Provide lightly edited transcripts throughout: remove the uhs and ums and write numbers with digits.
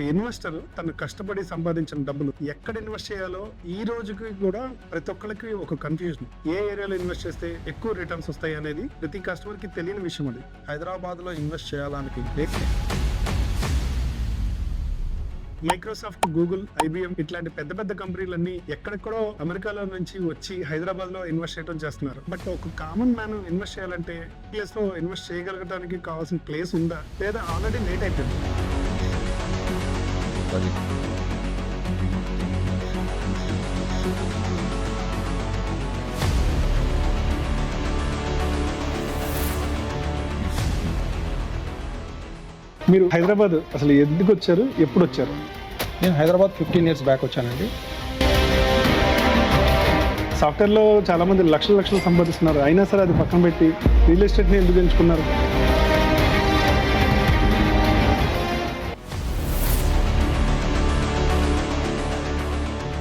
Investor తను కష్టపడి సంపాదించిన డబ్బులు ఎక్కడ ఇన్వెస్ట్ చేయాలో ఈ రోజుకి కూడా ప్రతి ఒక్కరికి ఒక కన్ఫ్యూజన్. ఏ ఏరియాలో ఇన్వెస్ట్ చేస్తే ఎక్కువ రిటర్న్స్ వస్తాయి అనేది ప్రతి కస్టమర్ కి తెలియని విషయం. అది హైదరాబాద్ లో ఇన్వెస్ట్ చేయాలనుకుంటే మైక్రోసాఫ్ట్, గూగుల్, IBM ఇట్లాంటి పెద్ద పెద్ద కంపెనీలన్నీ ఎక్కడెక్కడో అమెరికాలో నుంచి వచ్చి హైదరాబాద్ లో ఇన్వెస్ట్ చేయడం చేస్తున్నారు. బట్ ఒక కామన్ మ్యాన్ ఇన్వెస్ట్ చేయాలంటే ప్లేస్ లో ఇన్వెస్ట్ చేయగలగడానికి కావాల్సిన ప్లేస్ ఉందా, లేదా ఆల్రెడీ లేట్ అయిపోయింది? మీరు హైదరాబాద్ అసలు ఎందుకు వచ్చారు, ఎప్పుడు వచ్చారు? నేను హైదరాబాద్ 15 years బ్యాక్ వచ్చానండి. సాఫ్ట్వేర్లో చాలా మంది లక్షలు సంపాదిస్తున్నారు, అయినా సరే అది పక్కన పెట్టి రియల్ ఎస్టేట్ని ఎందుకు ఎంచుకున్నారు?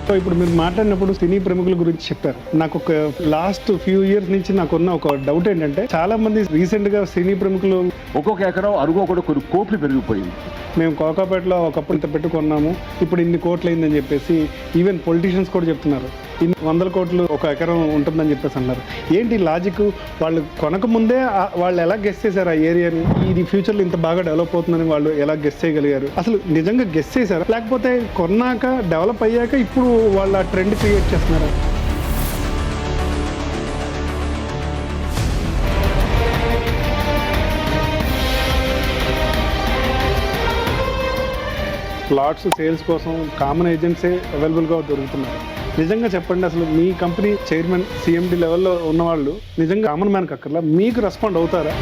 సో ఇప్పుడు మీరు మాట్లాడినప్పుడు సినీ ప్రముఖుల గురించి చెప్పారు. నాకు ఒక లాస్ట్ ఫ్యూ ఇయర్స్ నుంచి నాకున్న ఒక డౌట్ ఏంటంటే, చాలా మంది రీసెంట్ గా సినీ ప్రముఖులు ఒక్కొక్క ఎకరం అరుగు ఒకటి కొన్ని కోట్లు పెరిగిపోయింది. మేము కోకాపేటలో ఒకప్పుడు ఇంత పెట్టుకున్నాము, ఇప్పుడు ఇన్ని కోట్లు అయిందని చెప్పేసి ఈవెన్ పొలిటీషియన్స్ కూడా చెప్తున్నారు. ఇన్ని 100 కోట్లు ఒక ఎకరం ఉంటుందని చెప్పేసి అన్నారు. ఏంటి లాజిక్? వాళ్ళు కొనక ముందే వాళ్ళు ఎలా గెస్ చేశారు ఆ ఏరియాని? ఇది ఫ్యూచర్లో ఇంత బాగా డెవలప్ అవుతుందని వాళ్ళు ఎలా గెస్ చేయగలిగారు? అసలు నిజంగా గెస్ చేశారా, లేకపోతే కొన్నాక డెవలప్ అయ్యాక ఇప్పుడు వాళ్ళు ఆ ట్రెండ్ క్రియేట్ చేస్తున్నారా? ప్లాట్స్ సేల్స్ కోసం కామన్ ఏజెంట్సే అవైలబుల్గా దొరుకుతున్నారు. నిజంగా చెప్పండి, అసలు మీ కంపెనీ చైర్మన్, CMD లెవెల్లో ఉన్నవాళ్ళు నిజంగా కామన్ మ్యాన్కి అక్కర్లా మీకు రెస్పాండ్ అవుతారా?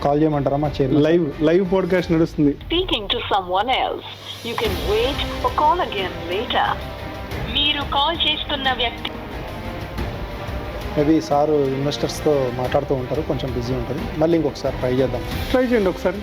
కాల్ చేయమంటారా? మా చైర్మన్ లైవ్ పాడ్కాస్ట్ నడుస్తుంది. Speaking to someone else. You can wait or call again later. మీరు కాల్ చేస్తున్న వ్యక్తి మేబీ సార్ ఇన్వెస్టర్స్తో మాట్లాడుతూ ఉంటారు, కొంచెం బిజీ ఉంటుంది. మళ్ళీ ఇంకొకసారి ట్రై చేద్దాం. ట్రై చేయండి ఒకసారి.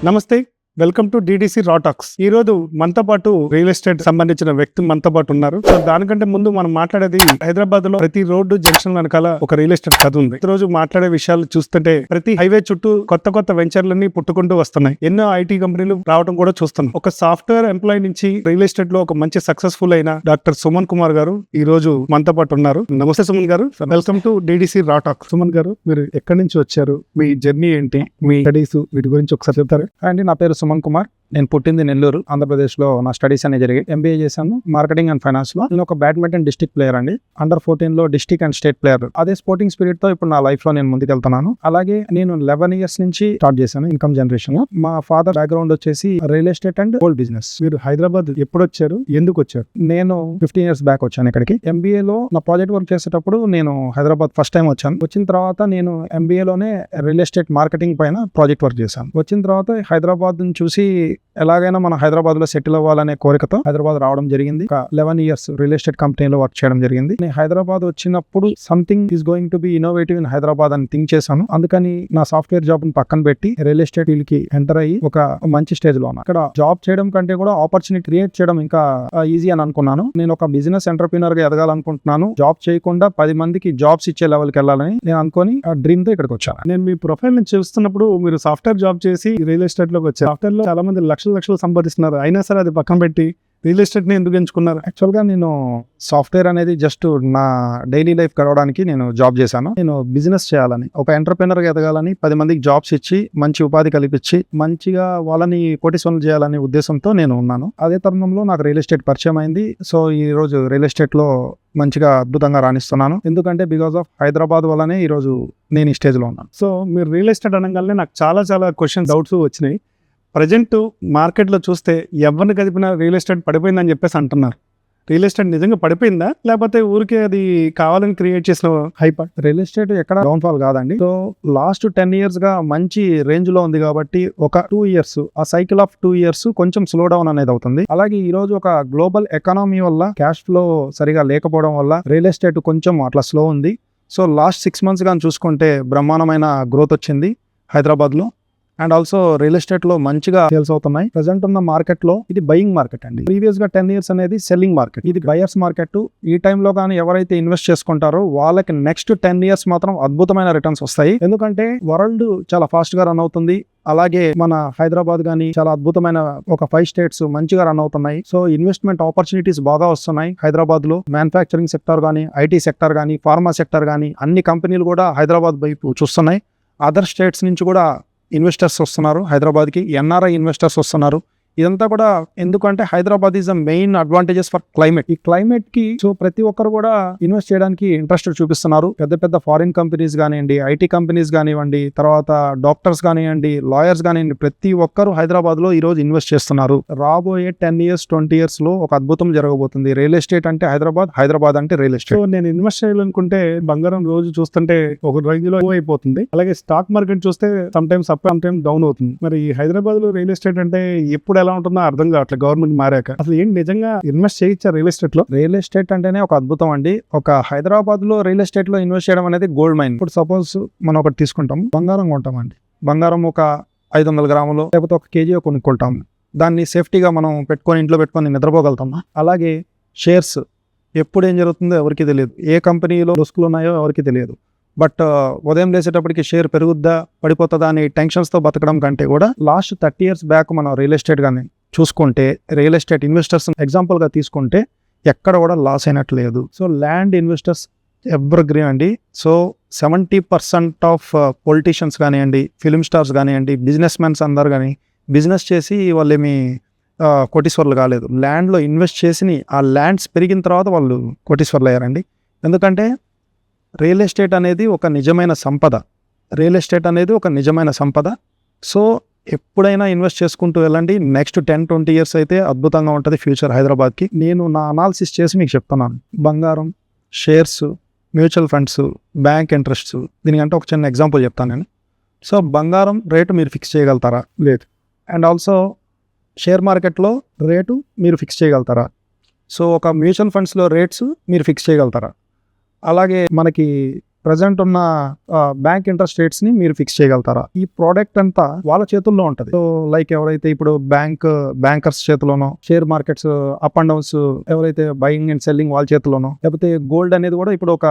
నమస్తే, welcome to DDC Raw Talks. ఈ రోజు మనతో పాటు రియల్ ఎస్టేట్ సంబంధించిన వ్యక్తి మనతో పాటు ఉన్నారు. సో దానికంటే ముందు మనం మాట్లాడేది, హైదరాబాద్ లో ప్రతి రోడ్డు జంక్షన్ వెనకాల ఒక రియల్ ఎస్టేట్ కథ ఉంది. ఈ రోజు మాట్లాడే విషయాలు చూస్తుంటే ప్రతి హైవే చుట్టూ కొత్త వెంచర్లన్నీ పుట్టుకుంటూ వస్తున్నాయి. ఎన్నో IT కంపెనీలు రావడం కూడా చూస్తున్నాం. ఒక సాఫ్ట్వేర్ ఎంప్లాయీ నుంచి రియల్ ఎస్టేట్ లో ఒక మంచి సక్సెస్ఫుల్ అయిన డాక్టర్ సుమన్ కుమార్ గారు ఈ రోజు మనతో పాటు ఉన్నారు. నమస్తే సుమన్ గారు, welcome to DDC Raw Talks. Suman గారు, మీరు ఎక్కడి నుంచి వచ్చారు, మీ జర్నీ ఏంటి, మీ స్టడీస్, వీటి గురించి ఒకసారి చెప్తారు? అండి, నా పేరు సుమన్ కుమార్. నేను పుట్టింది నెల్లూరు, ఆంధ్రప్రదేశ్లో. నా స్టడీస్ అనేవి జరిగాయి. MBA చేశాను మార్కెటింగ్ అండ్ ఫైనాన్స్ లో. నేను ఒక బ్యాడ్మింటన్ డిస్ట్రిక్ట్ ప్లేయర్ అండి. Under 14 లో డిస్ట్రిక్ట్ అండ్ స్టేట్ ప్లేయర్. అదే స్పోర్టింగ్ స్పిరిట్ తో ఇప్పుడు నా లైఫ్ లో నేను ముందుకెళ్తున్నాను. అలాగే నేను 11 years నుంచి స్టార్ట్ చేశాను ఇన్కమ్ జనరేషన్. మా ఫాదర్ బ్యాక్గ్రౌండ్ వచ్చేసి real estate and gold business. మీరు హైదరాబాద్ ఎప్పుడు వచ్చారు, ఎందుకు వచ్చారు? నేను 15 years బ్యాక్ వచ్చాను ఇక్కడికి. MBA లో నా ప్రాజెక్ట్ వర్క్ చేసేటప్పుడు నేను హైదరాబాద్ ఫస్ట్ టైం వచ్చాను. వచ్చిన తర్వాత నేను MBA లోనే రియల్ ఎస్టేట్ మార్కెటింగ్ పైన ప్రాజెక్ట్ వర్క్ చేశాను. వచ్చిన తర్వాత హైదరాబాద్ చూసి ఎలాగైనా మన హైదరాబాద్ లో సెటిల్ అవ్వాలనే కోరికతో హైదరాబాద్ రావడం జరిగింది. ఒక 11 years రియల్ ఎస్టేట్ కంపెనీలో వర్క్ చేయడం జరిగింది. నేను హైదరాబాద్ వచ్చినప్పుడు something is going to be innovative in Hyderabad అని థింక్ చేశాను. అందుకని నా సాఫ్ట్వేర్ జాబ్ ని పక్కన పెట్టి రియల్ ఎస్టేట్ ఫీల్డ్ కి ఎంటర్ అయ్యి ఒక మంచి స్టేజ్ లో ఉన్నా. ఇక్కడ జాబ్ చేయడం కంటే కూడా ఆపర్చునిటీ క్రియేట్ చేయడం ఇంకా ఈజీ అని అనుకున్నాను. నేను ఒక బిజినెస్ ఎంటర్ప్రీనర్ గా ఎదగాలనుకుంటున్నాను. జాబ్ చేయకుండా 10 మందికి జాబ్స్ ఇచ్చే లెవెల్కి వెళ్ళాలని నేను అనుకుని ఆ డ్రీమ్ తో ఇక్కడికి వచ్చాను. నేను మీ ప్రొఫైల్ నుంచి చూస్తున్నప్పుడు మీరు సాఫ్ట్వేర్ జాబ్ చేసి రియల్ ఎస్టేట్ లోకి వచ్చారు. సాఫ్ట్వేర్ లో చాలా మంది లక్షలు సంపాదిస్తున్నారు, అయినా సరే అది పక్కన పెట్టి రియల్ ఎస్టేట్ ని ఎందుకు ఎంచుకున్నారు? యాక్చువల్ గా నేను సాఫ్ట్వేర్ అనేది జస్ట్ నా డైలీ లైఫ్ గడవడానికి నేను జాబ్ చేశాను. నేను బిజినెస్ చేయాలని, ఒక ఎంటర్ప్రెనర్ గా ఎదగాలని, 10 మందికి జాబ్స్ ఇచ్చి మంచి ఉపాధి కల్పించి మంచిగా వాళ్ళని కోటీశ్వరులు చేయాలనే ఉద్దేశంతో నేను ఉన్నాను. అదే తరుణంలో నాకు రియల్ ఎస్టేట్ పరిచయం అయింది. సో ఈ రోజు రియల్ ఎస్టేట్ లో మంచిగా అద్భుతంగా రాణిస్తున్నాను. ఎందుకంటే బికాస్ ఆఫ్ హైదరాబాద్ వల్లనే ఈ రోజు నేను ఈ స్టేజ్ లో ఉన్నాను. సో మీరు రియల్ ఎస్టేట్ అనగానే నాకు చాలా క్వశ్చన్స్, డౌట్స్ వచ్చినాయి. ప్రజెంట్ మార్కెట్లో చూస్తే ఎవరిని కదిపినా రియల్ ఎస్టేట్ పడిపోయిందని చెప్పేసి అంటున్నారు. రియల్ ఎస్టేట్ నిజంగా పడిపోయిందా, లేకపోతే ఊరికే అది కావాలని క్రియేట్ చేసిన హైప్? రియల్ ఎస్టేట్ ఎక్కడ డౌన్ఫాల్ కాదండి. సో లాస్ట్ 10 years గా మంచి రేంజ్ లో ఉంది కాబట్టి ఒక 2 years, ఆ సైకిల్ ఆఫ్ 2 years కొంచెం స్లో డౌన్ అనేది అవుతుంది. అలాగే ఈ రోజు ఒక గ్లోబల్ ఎకానమీ వల్ల క్యాష్ ఫ్లో సరిగా లేకపోవడం వల్ల రియల్ ఎస్టేట్ కొంచెం అట్లా స్లో ఉంది. సో లాస్ట్ 6 months కానీ చూసుకుంటే బ్రహ్మాండమైన గ్రోత్ వచ్చింది హైదరాబాద్ లో. అండ్ ఆల్సో రియల్ ఎస్టేట్ లో మంచిగా సేల్స్ అవుతున్నాయి. ప్రెసెంట్ ఉన్న మార్కెట్ లో ఇది బయింగ్ మార్కెట్ అండి. ప్రీవియస్ గా 10 years అనేది సెల్లింగ్ మార్కెట్, ఇది బయర్స్ మార్కెట్. ఈ టైంలో కానీ ఎవరైతే ఇన్వెస్ట్ చేసుకుంటారో వాళ్ళకి నెక్స్ట్ 10 years మాత్రం అద్భుతమైన రిటర్న్స్ వస్తాయి. ఎందుకంటే వరల్డ్ చాలా ఫాస్ట్ గా రన్ అవుతుంది. అలాగే మన హైదరాబాద్ గానీ చాలా అద్భుతమైన ఒక 5 states మంచిగా రన్ అవుతున్నాయి. సో ఇన్వెస్ట్మెంట్ ఆపర్చునిటీస్ బాగా వస్తున్నాయి హైదరాబాద్ లో. మ్యానుఫ్యాక్చరింగ్ సెక్టర్ గానీ, ఐటీ సెక్టర్ గానీ, ఫార్మా సెక్టర్ గానీ అన్ని కంపెనీలు కూడా హైదరాబాద్ వైపు చూస్తున్నాయి. అదర్ స్టేట్స్ నుంచి కూడా ఇన్వెస్టర్స్ వస్తున్నారు హైదరాబాద్కి, ఎన్ఆర్ఐ ఇన్వెస్టర్స్ వస్తున్నారు. ఇదంతా కూడా ఎందుకంటే Hyderabad is the main advantages for climate. ఈ క్లైమేట్ కి సో ప్రతి ఒక్కరు కూడా ఇన్వెస్ట్ చేయడానికి ఇంట్రెస్ట్ చూపిస్తున్నారు. పెద్ద పెద్ద ఫారిన్ కంపెనీస్ కానివ్వండి, ఐటీ కంపెనీస్ కానివ్వండి, తర్వాత డాక్టర్స్ కానివ్వండి, లాయర్స్ కానివ్వండి, ప్రతి ఒక్కరు హైదరాబాద్ లో ఈ రోజు ఇన్వెస్ట్ చేస్తున్నారు. రాబోయే 10 years 20 years లో ఒక అద్భుతం జరగబోతుంది. రియల్ ఎస్టేట్ అంటే హైదరాబాద్, హైదరాబాద్ అంటే రియల్ ఎస్టేట్. సో నేను ఇన్వెస్ట్ చేయాలనుకుంటే బంగారం రోజు చూస్తుంటే ఒక రేంజ్ లో అయిపోతుంది. అలాగే స్టాక్ మార్కెట్ చూస్తే some times up, some times down అవుతుంది. మరి హైదరాబాద్ లో రియల్ ఎస్టేట్ అంటే ఎప్పుడు ఎలా ఉంటుందో అర్థం కావట్లేదు గవర్నమెంట్ మారాక. అసలు ఏంటి నిజంగా ఇన్వెస్ట్ చేయొచ్చా రియల్ ఎస్టేట్ లో? రియల్ ఎస్టేట్ అంటేనే ఒక అద్భుతం అండి. ఒక హైదరాబాద్ లో రియల్ ఎస్టేట్ లో ఇన్వెస్ట్ చేయడం అనేది గోల్డ్ మైన్. ఇప్పుడు సపోజ్ మనం ఒకటి తీసుకుంటాం, బంగారం కొంటామండి. బంగారం ఒక 500 గ్రాములు లేకపోతే 1 kg కొనుక్కుంటాం. దాన్ని సేఫ్టీగా మనం పెట్టుకొని ఇంట్లో పెట్టుకొని నిద్రపోగలుగుతాం. అలాగే షేర్స్ ఎప్పుడు ఏం జరుగుతుందో ఎవరికి తెలియదు. ఏ కంపెనీలో రిస్కులు ఉన్నాయో ఎవరికి తెలియదు. బట్ ఉదయం లేసేటప్పటికి షేర్ పెరుగుద్దా పడిపోతుందా అని టెన్షన్స్తో బతకడం కంటే కూడా లాస్ట్ 30 years బ్యాక్ మనం రియల్ ఎస్టేట్ కానీ చూసుకుంటే, రియల్ ఎస్టేట్ ఇన్వెస్టర్స్ ఎగ్జాంపుల్గా తీసుకుంటే ఎక్కడ కూడా లాస్ అయినట్లు లేదు. So land investors ever green అండి. సో 70% ఆఫ్ పొలిటీషియన్స్ కానివ్వండి, ఫిలిం స్టార్స్ కానివ్వండి, బిజినెస్ మెన్స్ అందరు కానీ బిజినెస్ చేసి వాళ్ళేమి కోటీశ్వర్లు కాలేదు. ల్యాండ్లో ఇన్వెస్ట్ చేసి ఆ ల్యాండ్స్ పెరిగిన తర్వాత వాళ్ళు కోటీశ్వర్లు అయ్యారండి. ఎందుకంటే రియల్ ఎస్టేట్ అనేది ఒక నిజమైన సంపద. రియల్ ఎస్టేట్ అనేది ఒక నిజమైన సంపద. సో ఎప్పుడైనా ఇన్వెస్ట్ చేసుకుంటూ వెళ్ళండి. నెక్స్ట్ 10-20 years అయితే అద్భుతంగా ఉంటుంది ఫ్యూచర్ హైదరాబాద్కి. నేను నా అనాలిసిస్ చేసి మీకు చెప్తున్నాను. బంగారం, shares, mutual funds, bank interests, దీనికంటే ఒక చిన్న ఎగ్జాంపుల్ చెప్తాను నేను. సో బంగారం రేటు మీరు ఫిక్స్ చేయగలుగుతారా? లేదు. అండ్ ఆల్సో షేర్ మార్కెట్లో రేటు మీరు ఫిక్స్ చేయగలుగుతారా? సో ఒక మ్యూచువల్ ఫండ్స్లో రేట్స్ మీరు ఫిక్స్ చేయగలుగుతారా? అలాగే మనకి ప్రజెంట్ ఉన్న బ్యాంక్ ఇంట్రెస్ట్ రేట్స్ని మీరు ఫిక్స్ చేయగలుగుతారా? ఈ ప్రోడక్ట్ అంతా వాళ్ళ చేతుల్లో ఉంటుంది. సో లైక్ ఎవరైతే ఇప్పుడు బ్యాంకర్స్ చేతిలోనో, share markets up and downs ఎవరైతే బయింగ్ అండ్ సెల్లింగ్ వాళ్ళ చేతిలోనో, లేకపోతే గోల్డ్ అనేది కూడా ఇప్పుడు ఒక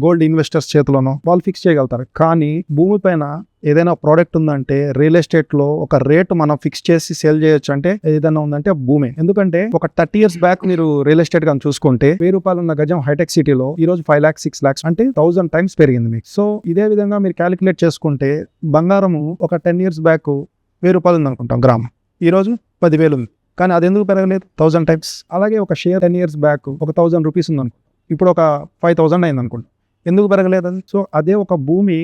గోల్డ్ ఇన్వెస్టర్స్ చేతిలోనో వాళ్ళు ఫిక్స్ చేయగలుగుతారు. కానీ భూమిపైన ఏదైనా ప్రోడక్ట్ ఉందంటే రియల్ ఎస్టేట్ లో ఒక రేటు మనం ఫిక్స్ చేసి సేల్ చేయొచ్చు అంటే ఏదైనా ఉందంటే భూమి. ఎందుకంటే ఒక 30 years బ్యాక్ మీరు రియల్ ఎస్టేట్ కానీ చూసుకుంటే 1000 రూపాయలు ఉన్న గజం హైటెక్ సిటీలో ఈ రోజు 5 lakhs 6 lakhs అంటే 1000 times పెరిగింది మీకు. సో ఇదే విధంగా మీరు క్యాలిక్యులేట్ చేసుకుంటే బంగారము ఒక 10 years బ్యాక్ 1000 రూపాయలు ఉంది అనుకుంటాం గ్రామం, ఈ రోజు 10,000 ఉంది. కానీ అది ఎందుకు పెరగలేదు? 1000 times. అలాగే ఒక షేర్ 10 years బ్యాక్ ఒక 1000 rupees ఉంది అనుకుంటాం, ఇప్పుడు ఒక 5000 అయింది అనుకుంటాం. ఎందుకు పెరగలేదు అది? సో అదే ఒక భూమి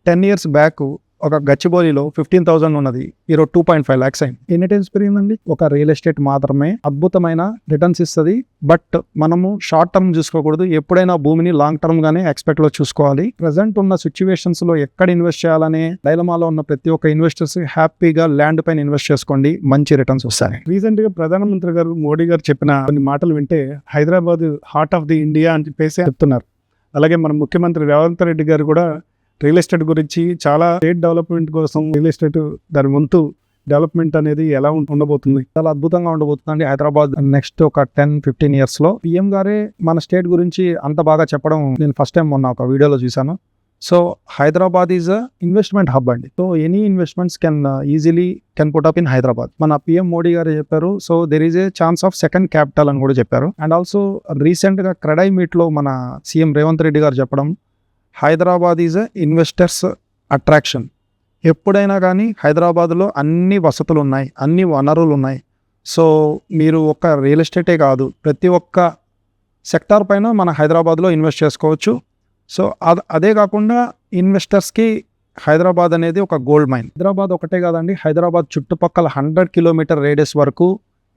10 years బ్యాక్ ఒక గచ్చిబౌలిలో 15,000 ఉన్నది, ఈరోజు 2.5 lakhs అయింది. ఎన్ని టైమ్స్ పెరిగిందండి? ఒక రియల్ ఎస్టేట్ మాత్రమే అద్భుతమైన రిటర్న్స్ ఇస్తుంది. బట్ మనము షార్ట్ టర్మ్ చూసుకోకూడదు. ఎప్పుడైనా భూమిని లాంగ్ టర్మ్ గానే ఎక్స్పెక్ట్ లో చూసుకోవాలి. ప్రజెంట్ ఉన్న సిచ్యువేషన్స్ లో ఎక్కడ ఇన్వెస్ట్ చేయాలనే డైలమాలో ఉన్న ప్రతి ఒక్క ఇన్వెస్టర్స్ హ్యాపీగా ల్యాండ్ పైన ఇన్వెస్ట్ చేసుకోండి, మంచి రిటర్న్స్ వస్తాయి. రీసెంట్ గా ప్రధానమంత్రి గారు మోడీ గారు చెప్పిన కొన్ని మాటలు వింటే Hyderabad heart of the India అని చెప్పేసి చెప్తున్నారు. అలాగే మన ముఖ్యమంత్రి రేవంత్ రెడ్డి గారు కూడా రియల్ ఎస్టేట్ గురించి చాలా స్టేట్ డెవలప్మెంట్ కోసం రియల్ ఎస్టేట్ దాని వంతు డెవలప్మెంట్ అనేది ఎలా ఉండబోతుంది, చాలా అద్భుతంగా ఉండబోతుందండి హైదరాబాద్ నెక్స్ట్ ఒక 10-15 years లో. పిఎం గారే మన స్టేట్ గురించి అంత బాగా చెప్పడం నేను ఫస్ట్ టైం మొన్న ఒక వీడియోలో చూశాను. So Hyderabad is a investment hub అండి. So any investments can put up in Hyderabad. మన పిఎం మోడీ గారు చెప్పారు. So there is a chance of second capital అని కూడా చెప్పారు. అండ్ ఆల్సో రీసెంట్ గా క్రెడై మీట్ లో మన సీఎం రేవంత్ రెడ్డి గారు చెప్పడం, Hyderabad is a investors attraction. ఎప్పుడైనా కానీ హైదరాబాద్లో అన్ని వసతులు ఉన్నాయి, అన్ని వనరులు ఉన్నాయి. సో మీరు ఒక్క రియల్ ఎస్టేటే కాదు, ప్రతి ఒక్క సెక్టార్ పైన మన హైదరాబాద్లో ఇన్వెస్ట్ చేసుకోవచ్చు. సో అదే కాకుండా ఇన్వెస్టర్స్కి హైదరాబాద్ అనేది ఒక గోల్డ్ మైన్. హైదరాబాద్ ఒకటే కాదండి, హైదరాబాద్ చుట్టుపక్కల 100 kilometer రేడియస్ వరకు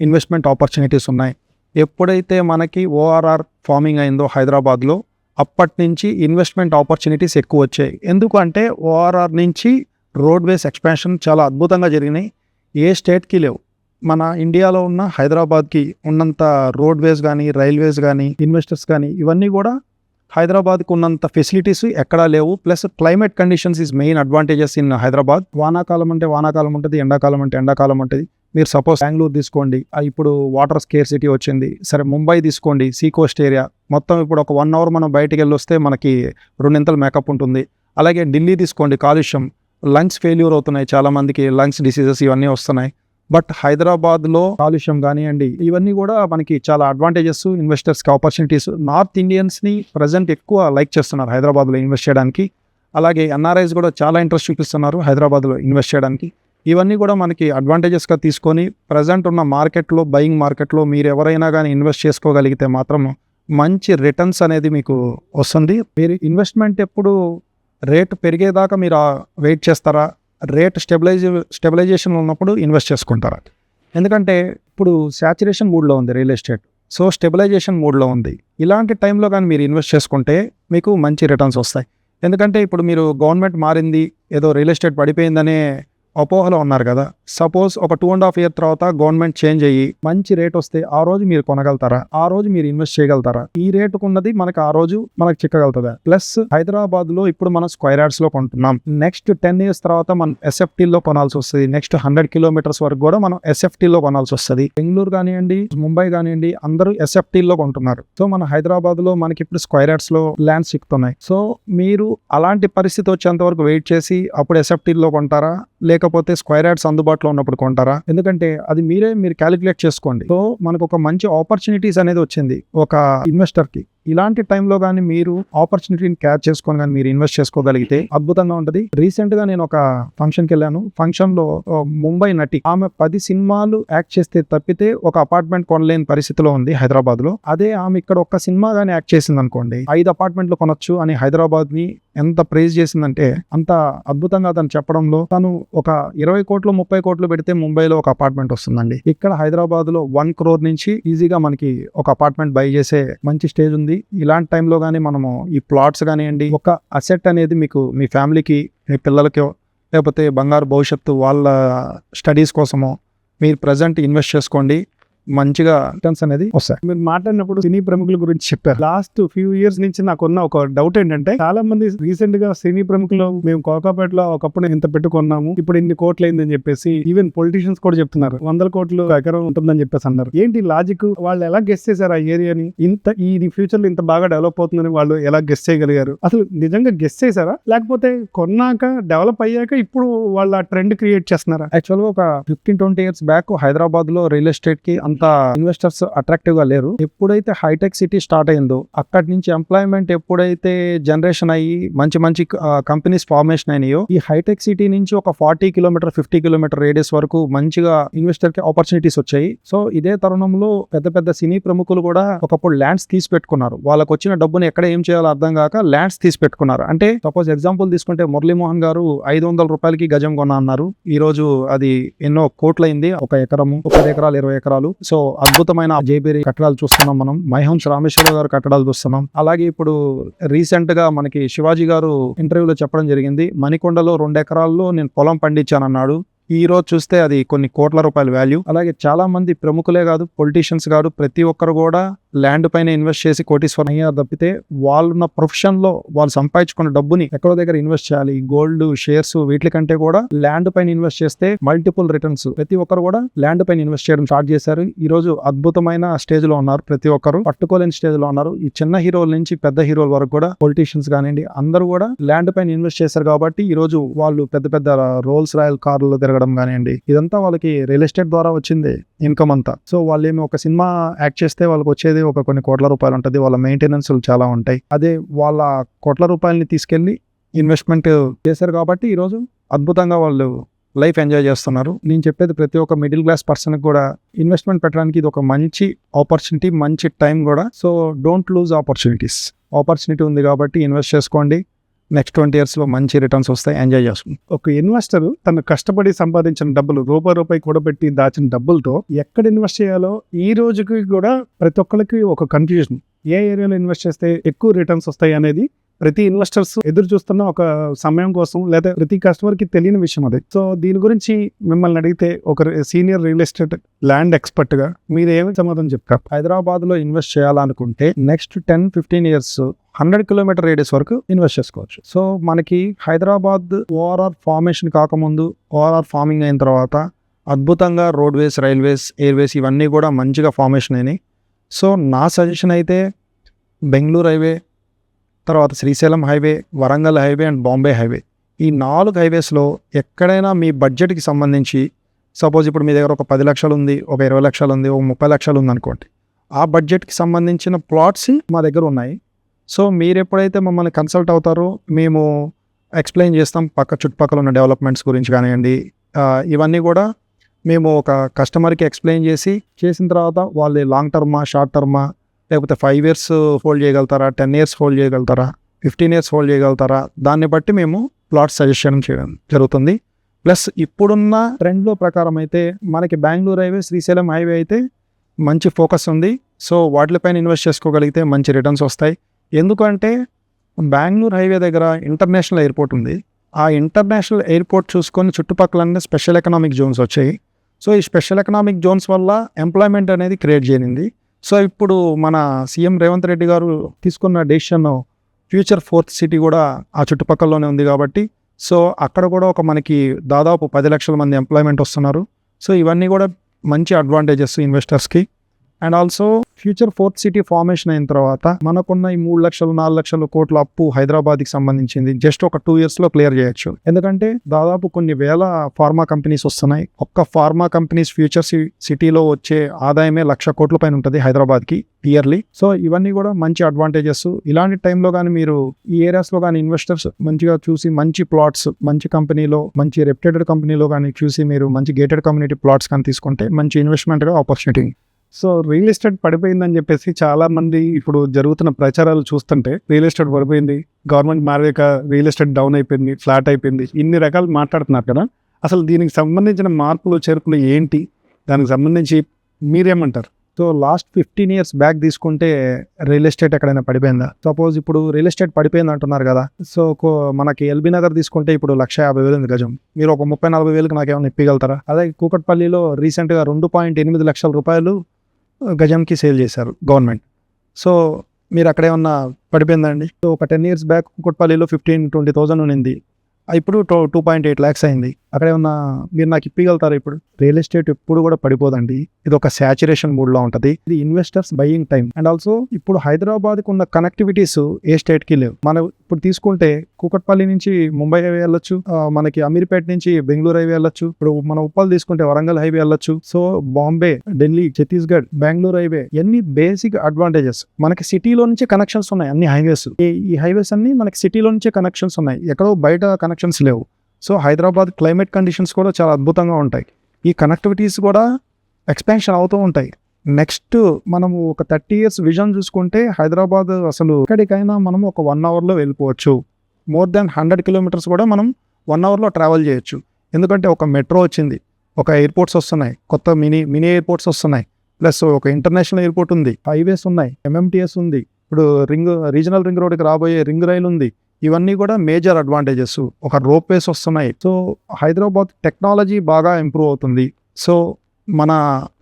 ఇన్వెస్ట్మెంట్ ఆపర్చునిటీస్ ఉన్నాయి. ఎప్పుడైతే మనకి ఓఆర్ఆర్ ఫార్మింగ్ అయిందో హైదరాబాద్లో, అప్పటి నుంచి ఇన్వెస్ట్మెంట్ ఆపర్చునిటీస్ ఎక్కువ వచ్చాయి. ఎందుకంటే ఓఆర్ఆర్ నుంచి రోడ్వేస్ ఎక్స్పాన్షన్ చాలా అద్భుతంగా జరిగినాయి. ఏ స్టేట్కి లేవు. మన ఇండియాలో ఉన్న హైదరాబాద్కి ఉన్నంత రోడ్వేస్ కానీ, రైల్వేస్ కానీ, ఇన్వెస్టర్స్ కానీ ఇవన్నీ కూడా హైదరాబాద్కు ఉన్నంత ఫెసిలిటీస్ ఎక్కడా లేవు. Plus climate conditions is main advantages in Hyderabad. వానాకాలం అంటే వానాకాలం ఉంటుంది, ఎండాకాలం అంటే ఎండాకాలం ఉంటుంది. మీరు సపోజ్ బెంగళూరు తీసుకోండి, ఇప్పుడు వాటర్ స్కేర్సిటీ వచ్చింది. సరే ముంబై తీసుకోండి, సీ కోస్ట్ ఏరియా మొత్తం ఇప్పుడు ఒక 1 hour మనం బయటికి వెళ్ళి వస్తే మనకి 2 మేకప్ ఉంటుంది. అలాగే ఢిల్లీ తీసుకోండి, కాలుష్యం, లంగ్స్ ఫెయిల్యూర్ అవుతున్నాయి, చాలా మందికి లంగ్స్ డిసీజెస్ ఇవన్నీ వస్తున్నాయి. బట్ హైదరాబాద్లో కాలుష్యం కానివ్వండి, ఇవన్నీ కూడా మనకి చాలా అడ్వాంటేజెస్, ఇన్వెస్టర్స్కి ఆపర్చునిటీస్. నార్త్ ఇండియన్స్ని ప్రజెంట్ ఎక్కువ లైక్ చేస్తున్నారు హైదరాబాద్లో ఇన్వెస్ట్ చేయడానికి. అలాగే ఎన్ఆర్ఐస్ కూడా చాలా ఇంట్రెస్ట్ చూపిస్తున్నారు హైదరాబాద్లో ఇన్వెస్ట్ చేయడానికి. ఇవన్నీ కూడా మనకి అడ్వాంటేజెస్గా తీసుకొని ప్రజెంట్ ఉన్న మార్కెట్లో, బయింగ్ మార్కెట్లో మీరు ఎవరైనా కానీ ఇన్వెస్ట్ చేసుకోగలిగితే మాత్రం మంచి రిటర్న్స్ అనేది మీకు వస్తుంది. మీరు ఇన్వెస్ట్మెంట్ ఎప్పుడు రేట్ పెరిగేదాకా మీరు వెయిట్ చేస్తారా, రేట్ స్టెబిలైజేషన్ ఉన్నప్పుడు ఇన్వెస్ట్ చేసుకుంటారా? ఎందుకంటే ఇప్పుడు శాచురేషన్ మూడ్లో ఉంది రియల్ ఎస్టేట్, సో స్టెబిలైజేషన్ మూడ్లో ఉంది. ఇలాంటి టైంలో కానీ మీరు ఇన్వెస్ట్ చేసుకుంటే మీకు మంచి రిటర్న్స్ వస్తాయి. ఎందుకంటే ఇప్పుడు మీరు గవర్నమెంట్ మారింది, ఏదో రియల్ ఎస్టేట్ పడిపోయిందనే అపోహలో ఉన్నారు కదా. సపోజ్ ఒక 2.5 year తర్వాత గవర్నమెంట్ చేంజ్ అయ్యి మంచి రేట్ వస్తే ఆ రోజు మీరు కొనగలుగుతారా? ఆ రోజు మీరు ఇన్వెస్ట్ చేయగలుగుతారా? ఈ రేటుకున్నది మనకు ఆ రోజు మనకు చిక్కగలుగుతుందా? ప్లస్ హైదరాబాద్ లో ఇప్పుడు మనం స్క్వేర్ యార్డ్స్ లో కొంటున్నాం. నెక్స్ట్ 10 years తర్వాత మనం ఎస్ఎఫ్టీ లో కొనాల్సి వస్తుంది. నెక్స్ట్ 100 kilometers వరకు కూడా మనం ఎస్ఎఫ్టీ లో కొనాల్సి వస్తుంది. బెంగళూరు కానివ్వండి, ముంబై కానివ్వండి, అందరూ ఎస్ఎఫ్టీ లో కొంటున్నారు. సో మన హైదరాబాద్ లో మనకి ఇప్పుడు స్క్వేర్ యార్డ్స్ లో ల్యాండ్స్ చిక్కుతున్నాయి. సో మీరు అలాంటి పరిస్థితి వచ్చేంత వరకు వెయిట్ చేసి అప్పుడు ఎస్ఎఫ్టీ లో కొంటారా, లేకపోతే స్క్వేర్ యార్డ్స్ అందుబాటులో ఉన్నప్పుడు కొంటారా? ఎందుకంటే అది మీరు క్యాలిక్యులేట్ చేసుకోండి. సో మనకు ఒక మంచి ఆపర్చునిటీస్ అనేది వచ్చింది ఒక ఇన్వెస్టర్ కి. ఇలాంటి టైంలో కానీ మీరు ఆపర్చునిటీని క్యాచ్ చేసుకొని కానీ మీరు ఇన్వెస్ట్ చేసుకోగలిగితే అద్భుతంగా ఉంటుంది. రీసెంట్ గా నేను ఒక ఫంక్షన్కి వెళ్ళాను. ఫంక్షన్ లో ముంబై నటి, ఆమె 10 సినిమాలు యాక్ట్ చేస్తే తప్పితే ఒక అపార్ట్మెంట్ కొనలేని పరిస్థితిలో ఉంది హైదరాబాద్ లో. అదే ఆమె ఇక్కడ ఒక్క సినిమా కానీ యాక్ట్ చేసింది అనుకోండి, 5 అపార్ట్మెంట్లు కొనొచ్చు అని హైదరాబాద్ ని ఎంత ప్రైజ్ చేసిందంటే అంత అద్భుతంగా తను చెప్పడంలో. తను ఒక 20 కోట్లు 30 కోట్లు పెడితే ముంబైలో ఒక అపార్ట్మెంట్ వస్తుందండి. ఇక్కడ హైదరాబాద్ లో 1 crore నుంచి ఈజీగా మనకి ఒక అపార్ట్మెంట్ బై చేసే మంచి స్టేజ్ ఉంది. ఇలాంటి టైంలో కానీ మనము ఈ ప్లాట్స్ కానివ్వండి, ఒక అసెట్ అనేది మీకు మీ ఫ్యామిలీకి, మీ పిల్లలకో, లేకపోతే బంగారు భవిష్యత్తు వాళ్ళ స్టడీస్ కోసమో మీరు ప్రజెంట్ ఇన్వెస్ట్ చేసుకోండి. మంచిగా రిటర్న్స్ అనేది వస్తాయి. మీరు మాట్లాడినప్పుడు సినీ ప్రముఖుల గురించి చెప్పారు. లాస్ట్ ఫ్యూ ఇయర్స్ నుంచి నాకున్న ఒక డౌట్ ఏంటంటే, చాలా మంది రీసెంట్ గా సినీ ప్రముఖులు మేము కోకాపేటలో ఒకప్పుడు ఇంత పెట్టుకున్నాము, ఇప్పుడు ఇన్ని కోట్లు అయిందని చెప్పేసి ఈవెన్ పొలిటీషియన్స్ కూడా చెప్తున్నారు 100 కోట్లు ఎకరం ఉంటుందని చెప్పేసి అన్నారు. ఏంటి లాజిక్? వాళ్ళు ఎలా గెస్ చేశారు ఆ ఏరియాని? ఇది ఫ్యూచర్ లో ఇంత బాగా డెవలప్ అవుతుందని వాళ్ళు ఎలా గెస్ చేయగలిగారు? అసలు నిజంగా గెస్ చేశారా, లేకపోతే కొన్నాక డెవలప్ అయ్యాక ఇప్పుడు వాళ్ళ ట్రెండ్ క్రియేట్ చేస్తున్నారా? యాక్చువల్ గా ఒక 15-20 years బ్యాక్ హైదరాబాద్ లో రియల్ ఎస్టేట్ కి అంత ఇన్వెస్టర్స్ అట్రాక్టివ్ గా లేరు. ఎప్పుడైతే హైటెక్ సిటీ స్టార్ట్ అయిందో అక్కడి నుంచి ఎంప్లాయ్మెంట్ ఎప్పుడైతే జనరేషన్ అయ్యి మంచి మంచి కంపెనీస్ ఫార్మేషన్ అయినాయో, ఈ హైటెక్ సిటీ నుంచి ఒక 40 kilometer 50 kilometer రేడియస్ వరకు మంచిగా ఇన్వెస్టర్ కి ఆపర్చునిటీస్ వచ్చాయి. సో ఇదే తరుణంలో పెద్ద పెద్ద సినీ ప్రముఖులు కూడా ఒకప్పుడు ల్యాండ్స్ తీసి పెట్టుకున్నారు. వాళ్ళకు వచ్చిన డబ్బుని ఎక్కడ ఏం చేయాలో అర్థం కాక ల్యాండ్స్ తీసి పెట్టుకున్నారు. అంటే సపోజ్ ఎగ్జాంపుల్ తీసుకుంటే మురళీమోహన్ గారు 500 రూపాయలకి గజం కొన్నా అన్నారు. ఈ రోజు అది ఎన్నో కోట్లయింది. 1 ఎకరము, 10 ఎకరాలు, 20 ఎకరాలు. సో అద్భుతమైన జేబేరి కట్టడాలు చూస్తున్నాం మనం. మైహంస్ రామేశ్వర గారు కట్టడాలు చూస్తున్నాం. అలాగే ఇప్పుడు రీసెంట్ గా మనకి శివాజీ గారు ఇంటర్వ్యూలో చెప్పడం జరిగింది, మణికొండలో 2 ఎకరాల్లో నేను పొలం పండించానన్నాడు. ఈ రోజు చూస్తే అది కొన్ని కోట్ల రూపాయల వాల్యూ. అలాగే చాలా మంది ప్రముఖులే కాదు, పొలిటీషియన్స్ కాదు, ప్రతి ఒక్కరు కూడా ల్యాండ్ పైన ఇన్వెస్ట్ చేసి కోటీశ్వరం అయ్యారు తప్పితే వాళ్ళున్న ప్రొఫెషన్ లో వాళ్ళు సంపాదించుకున్న డబ్బుని ఎక్కడో దగ్గర ఇన్వెస్ట్ చేయాలి. గోల్డ్, షేర్స్ వీటి కంటే కూడా ల్యాండ్ పైన ఇన్వెస్ట్ చేస్తే మల్టిపుల్ రిటర్న్స్. ప్రతి ఒక్కరు కూడా ల్యాండ్ పైన ఇన్వెస్ట్ చేయడం స్టార్ట్ చేశారు. ఈ రోజు అద్భుతమైన స్టేజ్ లో ఉన్నారు. ప్రతి ఒక్కరు పట్టుకోలేని స్టేజ్ లో ఉన్నారు. ఈ చిన్న హీరోల నుంచి పెద్ద హీరోల వరకు కూడా పొలిటీషియన్స్ కానివ్వండి, అందరూ కూడా ల్యాండ్ పైన ఇన్వెస్ట్ చేశారు. కాబట్టి ఈ రోజు వాళ్ళు పెద్ద పెద్ద రోల్స్ రాయల్ కార్లు తిరగడం కానివ్వండి, ఇదంతా వాళ్ళకి రియల్ ఎస్టేట్ ద్వారా వచ్చింది ఇన్కమ్ అంతా. సో వాళ్ళు ఏమి ఒక సినిమా యాక్ట్ చేస్తే వాళ్ళకి వచ్చేది ఒక కొన్ని కోట్ల రూపాయలు ఉంటుంది. వాళ్ళ మెయింటెనెన్స్ చాలా ఉంటాయి. అదే వాళ్ళ కోట్ల రూపాయలని తీసుకెళ్లి ఇన్వెస్ట్మెంట్ చేశారు కాబట్టి ఈరోజు అద్భుతంగా వాళ్ళు లైఫ్ ఎంజాయ్ చేస్తున్నారు. నేను చెప్పేది ప్రతి ఒక్క మిడిల్ క్లాస్ పర్సన్ కూడా ఇన్వెస్ట్మెంట్ పెట్టడానికి ఇది ఒక మంచి ఆపర్చునిటీ, మంచి టైం కూడా. So don't lose opportunities. Opportunity ఉంది కాబట్టి ఇన్వెస్ట్ చేసుకోండి. నెక్స్ట్ 20 years లో మంచి రిటర్న్స్ వస్తాయి. ఎంజాయ్ చేసుకుంటాం. ఒక ఇన్వెస్టర్ తను కష్టపడి సంపాదించిన డబ్బులు, రూపాయి కూడబెట్టి దాచిన డబ్బులతో ఎక్కడ ఇన్వెస్ట్ చేయాలో ఈ రోజుకి కూడా ప్రతి ఒక్కరికి ఒక కన్ఫ్యూజన్. ఏ ఏరియాలో ఇన్వెస్ట్ చేస్తే ఎక్కువ రిటర్న్స్ వస్తాయి అనేది ప్రతి ఇన్వెస్టర్స్ ఎదురు చూస్తున్న ఒక సమయం కోసం, లేదా ప్రతి కస్టమర్ కి తెలియని విషయం అది. సో దీని గురించి మిమ్మల్ని అడిగితే ఒక senior real estate land expert గా మీరు ఏమి సమాధానం చెప్తారు? హైదరాబాద్ లో ఇన్వెస్ట్ చేయాలనుకుంటే నెక్స్ట్ 10-15 ఇయర్స్ 100 కిలోమీటర్ రేడియస్ వరకు ఇన్వెస్ట్ చేసుకోవచ్చు. సో మనకి హైదరాబాద్ ఓఆర్ఆర్ ఫార్మేషన్ కాకముందు, ఓఆర్ఆర్ ఫార్మింగ్ అయిన తర్వాత అద్భుతంగా రోడ్వేస్, రైల్వేస్, ఎయిర్వేస్ ఇవన్నీ కూడా మంచిగా ఫార్మేషన్ అయినాయి. సో నా సజెషన్ అయితే బెంగళూరు హైవే, తర్వాత Srisailam highway, Warangal highway and Bombay highway, ఈ 4 హైవేస్లో ఎక్కడైనా మీ బడ్జెట్కి సంబంధించి, సపోజ్ ఇప్పుడు మీ దగ్గర ఒక 10 లక్షలు ఉంది, ఒక 20 లక్షలు ఉంది, ఒక 30 లక్షలు ఉంది అనుకోండి, ఆ బడ్జెట్కి సంబంధించిన ప్లాట్స్ మా దగ్గర ఉన్నాయి. సో మీరు ఎప్పుడైతే మమ్మల్ని కన్సల్ట్ అవుతారో మేము ఎక్స్ప్లెయిన్ చేస్తాం చుట్టుపక్కల ఉన్న డెవలప్మెంట్స్ గురించి కానివ్వండి, ఇవన్నీ కూడా మేము ఒక కస్టమర్కి ఎక్స్ప్లెయిన్ చేసిన తర్వాత వాళ్ళు లాంగ్ టర్మా, షార్ట్ టర్మా, లేకపోతే 5 years హోల్డ్ చేయగలుగుతారా, 10 years హోల్డ్ చేయగలుగుతారా, 15 years హోల్డ్ చేయగలుగుతారా, దాన్ని బట్టి మేము ప్లాట్ సజెషన్ చేయడం జరుగుతుంది. ప్లస్ ఇప్పుడున్న ట్రెండ్లో ప్రకారం అయితే మనకి బెంగళూరు హైవే, శ్రీశైలం హైవే అయితే మంచి ఫోకస్ ఉంది. సో వాటిపైన ఇన్వెస్ట్ చేసుకోగలిగితే మంచి రిటర్న్స్ వస్తాయి. ఎందుకంటే బెంగళూరు హైవే దగ్గర ఇంటర్నేషనల్ ఎయిర్పోర్ట్ ఉంది. ఆ ఇంటర్నేషనల్ ఎయిర్పోర్ట్ చూసుకొని చుట్టుపక్కలన్నీ స్పెషల్ ఎకనామిక్ జోన్స్ వచ్చాయి. సో ఈ స్పెషల్ ఎకనామిక్ జోన్స్ వల్ల ఎంప్లాయ్మెంట్ అనేది క్రియేట్ చేయనింది. సో ఇప్పుడు మన సీఎం రేవంత్ రెడ్డి గారు తీసుకున్న డెసిషన్ ఫ్యూచర్ 4th సిటీ కూడా ఆ చుట్టుపక్కలలోనే ఉంది కాబట్టి, సో అక్కడ కూడా ఒక మనకి దాదాపు 10 లక్షల మంది ఎంప్లాయ్మెంట్ వస్తున్నారు. సో ఇవన్నీ కూడా మంచి అడ్వాంటేజెస్ ఇన్వెస్టర్స్కి. And also future 4th city formation అయిన తర్వాత మనకున్న ఈ 3 లక్షలు 4 లక్షల కోట్ల అప్పు హైదరాబాద్కి సంబంధించింది జస్ట్ ఒక 2 yearsలో క్లియర్ చేయొచ్చు. ఎందుకంటే దాదాపు కొన్ని వేల ఫార్మా కంపెనీస్ వస్తున్నాయి. ఒక్క ఫార్మా కంపెనీస్ ఫ్యూచర్ సిటీలో వచ్చే ఆదాయమే 1,00,000 కోట్ల పైన ఉంటుంది హైదరాబాద్కి ఇయర్లీ. సో ఇవన్నీ కూడా మంచి అడ్వాంటేజెస్. ఇలాంటి టైంలో కానీ మీరు ఈ ఏరియాస్లో కానీ ఇన్వెస్టర్స్ మంచిగా చూసి మంచి ప్లాట్స్, మంచి కంపెనీలో, మంచి రెప్యూటెడ్ కంపెనీలో కానీ చూసి మీరు మంచి గేటెడ్ కమ్యూనిటీ ప్లాట్స్ కానీ తీసుకుంటే మంచి ఇన్వెస్ట్మెంట్గా ఆపర్చునిటీ. సో రియల్ ఎస్టేట్ పడిపోయిందని చెప్పేసి చాలా మంది ఇప్పుడు జరుగుతున్న ప్రచారాలు చూస్తుంటే రియల్ ఎస్టేట్ పడిపోయింది, గవర్నమెంట్ మారాక రియల్ ఎస్టేట్ డౌన్ అయిపోయింది, ఫ్లాట్ అయిపోయింది, ఇన్ని రకాలు మాట్లాడుతున్నారు కదా. అసలు దీనికి సంబంధించిన మార్పులు చేర్పులు ఏంటి, దానికి సంబంధించి మీరేమంటారు? సో లాస్ట్ 15 years బ్యాక్ తీసుకుంటే రియల్ ఎస్టేట్ ఎక్కడైనా పడిపోయిందా? సపోజ్ ఇప్పుడు రియల్ ఎస్టేట్ పడిపోయింది అంటున్నారు కదా. సో మనకి ఎల్బీ నగర్ తీసుకుంటే ఇప్పుడు 1,50,000 గజం. మీరు ఒక 30-40 వేలకు నాకేమైనా ఇప్పగలుగుతారా? అదే కూకట్పల్లిలో రీసెంట్గా 2.8 లక్షల రూపాయలు గజంకి సేల్ చేశారు గవర్నమెంట్. సో మీరు అక్కడ ఏమన్నా పడిపోయిందండి? సో ఒక 10 years బ్యాక్ కూకట్పల్లిలో 15-20,000 ఉన్నింది, ఇప్పుడు 2.8 lakhs అయింది. అక్కడ ఏమన్నా మీరు నాకు ఇప్పగలుగుతారు? ఇప్పుడు రియల్ ఎస్టేట్ ఎప్పుడు కూడా పడిపోదండి. ఇది ఒక సాచురేషన్ మూడ్లో ఉంటుంది. ఇది investors buying time. And also ఇప్పుడు హైదరాబాద్కి ఉన్న కనెక్టివిటీస్ ఏ స్టేట్కి లేవు. మనం ఇప్పుడు తీసుకుంటే కూకట్పల్లి నుంచి ముంబై హైవే వెళ్ళొచ్చు, మనకి అమీర్పేట నుంచి బెంగళూరు హైవే వెళ్ళొచ్చు, ఇప్పుడు మన ఉప్పల్ తీసుకుంటే వరంగల్ హైవే వెళ్ళొచ్చు. సో బాంబే, ఢిల్లీ, ఛత్తీస్గఢ్, బెంగళూరు హైవే ఎన్ని బేసిక్ అడ్వాంటేజెస్. మనకి సిటీలో నుంచి కనెక్షన్స్ ఉన్నాయి అన్ని హైవేస్. ఈ హైవేస్ అన్ని మనకి సిటీలో నుంచే కనెక్షన్స్ ఉన్నాయి, ఎక్కడో బయట కనెక్షన్స్ లేవు. సో హైదరాబాద్ క్లైమేట్ కండిషన్స్ కూడా చాలా అద్భుతంగా ఉంటాయి. ఈ కనెక్టివిటీస్ కూడా ఎక్స్పాన్షన్ అవుతూ ఉంటాయి. నెక్స్ట్ మనము ఒక 30 years విజన్ చూసుకుంటే హైదరాబాద్ అసలు ఎక్కడికైనా మనం ఒక 1 hourలో వెళ్ళిపోవచ్చు. మోర్ దాన్ 100 kilometers కూడా మనం 1 hourలో ట్రావెల్ చేయొచ్చు. ఎందుకంటే ఒక మెట్రో వచ్చింది, ఒక ఎయిర్పోర్ట్స్ వస్తున్నాయి, కొత్త మినీ ఎయిర్పోర్ట్స్ వస్తున్నాయి, ప్లస్ ఒక ఇంటర్నేషనల్ ఎయిర్పోర్ట్ ఉంది, హైవేస్ ఉన్నాయి, MMTS ఉంది, ఇప్పుడు రీజనల్ రింగ్ రోడ్కి రాబోయే రింగ్ రైల్ ఉంది. ఇవన్నీ కూడా మేజర్ అడ్వాంటేజెస్. ఒక రోప్ వేస్ వస్తున్నాయి. సో హైదరాబాద్ టెక్నాలజీ బాగా ఇంప్రూవ్ అవుతుంది. సో మన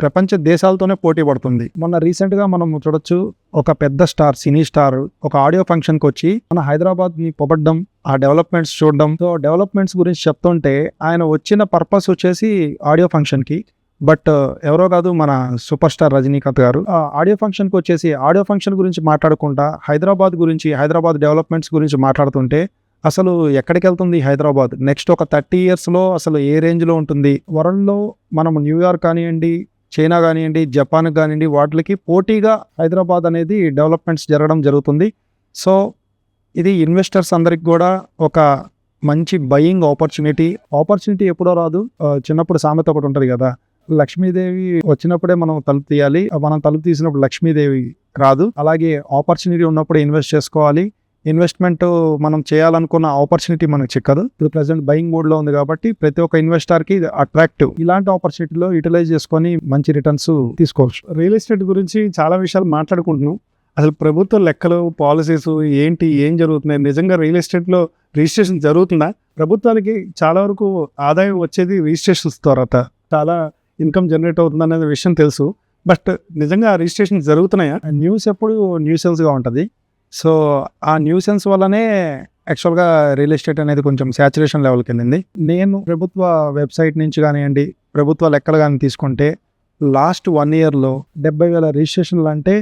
ప్రపంచ దేశాలతోనే పోటీ పడుతుంది. మొన్న రీసెంట్గా మనం చూడొచ్చు, ఒక పెద్ద స్టార్, సినీ స్టార్ ఒక ఆడియో ఫంక్షన్కి వచ్చి మన హైదరాబాద్ని పొగడ్డం, ఆ డెవలప్మెంట్స్ చూడడం. సో డెవలప్మెంట్స్ గురించి చెప్తుంటే ఆయన వచ్చిన పర్పస్ వచ్చేసి ఆడియో ఫంక్షన్కి, బట్ ఎవరో కాదు, మన సూపర్ స్టార్ రజనీకాంత్ గారు ఆడియో ఫంక్షన్కి వచ్చేసి ఆడియో ఫంక్షన్ గురించి మాట్లాడకుండా హైదరాబాద్ గురించి, హైదరాబాద్ డెవలప్మెంట్స్ గురించి మాట్లాడుతుంటే అసలు ఎక్కడికి వెళ్తుంది హైదరాబాద్? నెక్స్ట్ ఒక 30 yearsలో అసలు ఏ రేంజ్లో ఉంటుంది? వరల్డ్లో మనం న్యూయార్క్ కానివ్వండి, చైనా కానివ్వండి, జపాన్ కానివ్వండి, వాటికి పోటీగా హైదరాబాద్ అనేది డెవలప్మెంట్స్ జరగడం జరుగుతుంది. సో ఇది ఇన్వెస్టర్స్ అందరికి కూడా ఒక మంచి బయింగ్ ఆపర్చునిటీ ఎప్పుడో రాదు. చిన్నప్పుడు సామెత ఒకటి ఉంటుంది కదా, లక్ష్మీదేవి వచ్చినప్పుడే మనం తలుపు తీయాలి, మనం తలుపు తీసినప్పుడు లక్ష్మీదేవి రాదు. అలాగే ఆపర్చునిటీ ఉన్నప్పుడే ఇన్వెస్ట్ చేసుకోవాలి. ఇన్వెస్ట్మెంట్ మనం చేయాలనుకున్న ఆపర్చునిటీ మనకు చిక్కదు. ఇప్పుడు ప్రెసెంట్ బయింగ్ మోడ్లో ఉంది కాబట్టి ప్రతి ఒక్క ఇన్వెస్టర్కి అట్రాక్టివ్. ఇలాంటి ఆపర్చునిటీలో యూటిలైజ్ చేసుకొని మంచి రిటర్న్స్ తీసుకోవచ్చు. రియల్ ఎస్టేట్ గురించి చాలా విషయాలు మాట్లాడుకుంటున్నాం. అసలు ప్రభుత్వ లెక్కలు, పాలసీస్ ఏంటి, ఏం జరుగుతున్నాయి, నిజంగా రియల్ ఎస్టేట్లో రిజిస్ట్రేషన్ జరుగుతుందా? ప్రభుత్వానికి చాలా వరకు ఆదాయం వచ్చేది రిజిస్ట్రేషన్స్ తర్వాత, చాలా ఇన్కమ్ జనరేట్ అవుతుంది అనే విషయం తెలుసు. బట్ నిజంగా ఆ రిజిస్ట్రేషన్ జరుగుతున్నాయా? న్యూస్ ఎప్పుడు న్యూసెన్స్గా ఉంటుంది. సో ఆ న్యూసెన్స్ వల్లనే యాక్చువల్గా రియల్ ఎస్టేట్ అనేది కొంచెం శాచురేషన్ లెవెల్కి వెళ్ళింది. నేను ప్రభుత్వ వెబ్సైట్ నుంచి కానివ్వండి, ప్రభుత్వ లెక్కలు కానీ తీసుకుంటే లాస్ట్ 1 yearలో 70,000 రిజిస్ట్రేషన్లు అంటే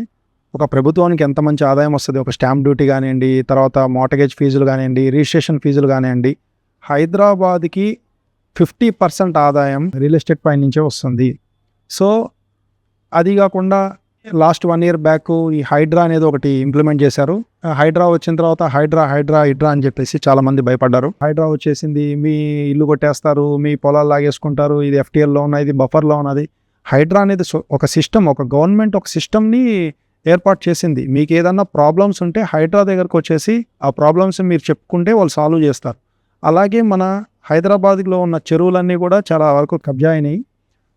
ఒక ప్రభుత్వానికి ఎంత మంచి ఆదాయం వస్తుంది. ఒక స్టాంప్ డ్యూటీ కానివ్వండి, తర్వాత మోర్టగేజ్ ఫీజులు కానివ్వండి, రిజిస్ట్రేషన్ ఫీజులు కానివ్వండి, హైదరాబాద్కి 50% ఆదాయం రియల్ ఎస్టేట్ పై నుంచే వస్తుంది. సో అది కాకుండా లాస్ట్ 1 year బ్యాక్ ఈ హైడ్రా అనేది ఒకటి ఇంప్లిమెంట్ చేశారు. హైడ్రా వచ్చిన తర్వాత హైడ్రా అని చెప్పేసి చాలామంది భయపడ్డారు. హైడ్రా వచ్చేసింది, మీ ఇల్లు కొట్టేస్తారు, మీ పొలాలు లాగేసుకుంటారు, ఇది FTL లో ఉన్నది, ఇది బఫర్లో ఉన్నది. హైడ్రా అనేది ఒక సిస్టమ్, ఒక గవర్నమెంట్ ఒక సిస్టమ్ని ఏర్పాటు చేసింది. మీకు ఏదన్నా ప్రాబ్లమ్స్ ఉంటే హైడ్రా దగ్గరకు వచ్చేసి ఆ ప్రాబ్లమ్స్ మీరు చెప్పుకుంటే వాళ్ళు సాల్వ్ చేస్తారు. అలాగే మన హైదరాబాద్లో ఉన్న చెరువులన్నీ కూడా చాలా వరకు కబ్జా అయినాయి.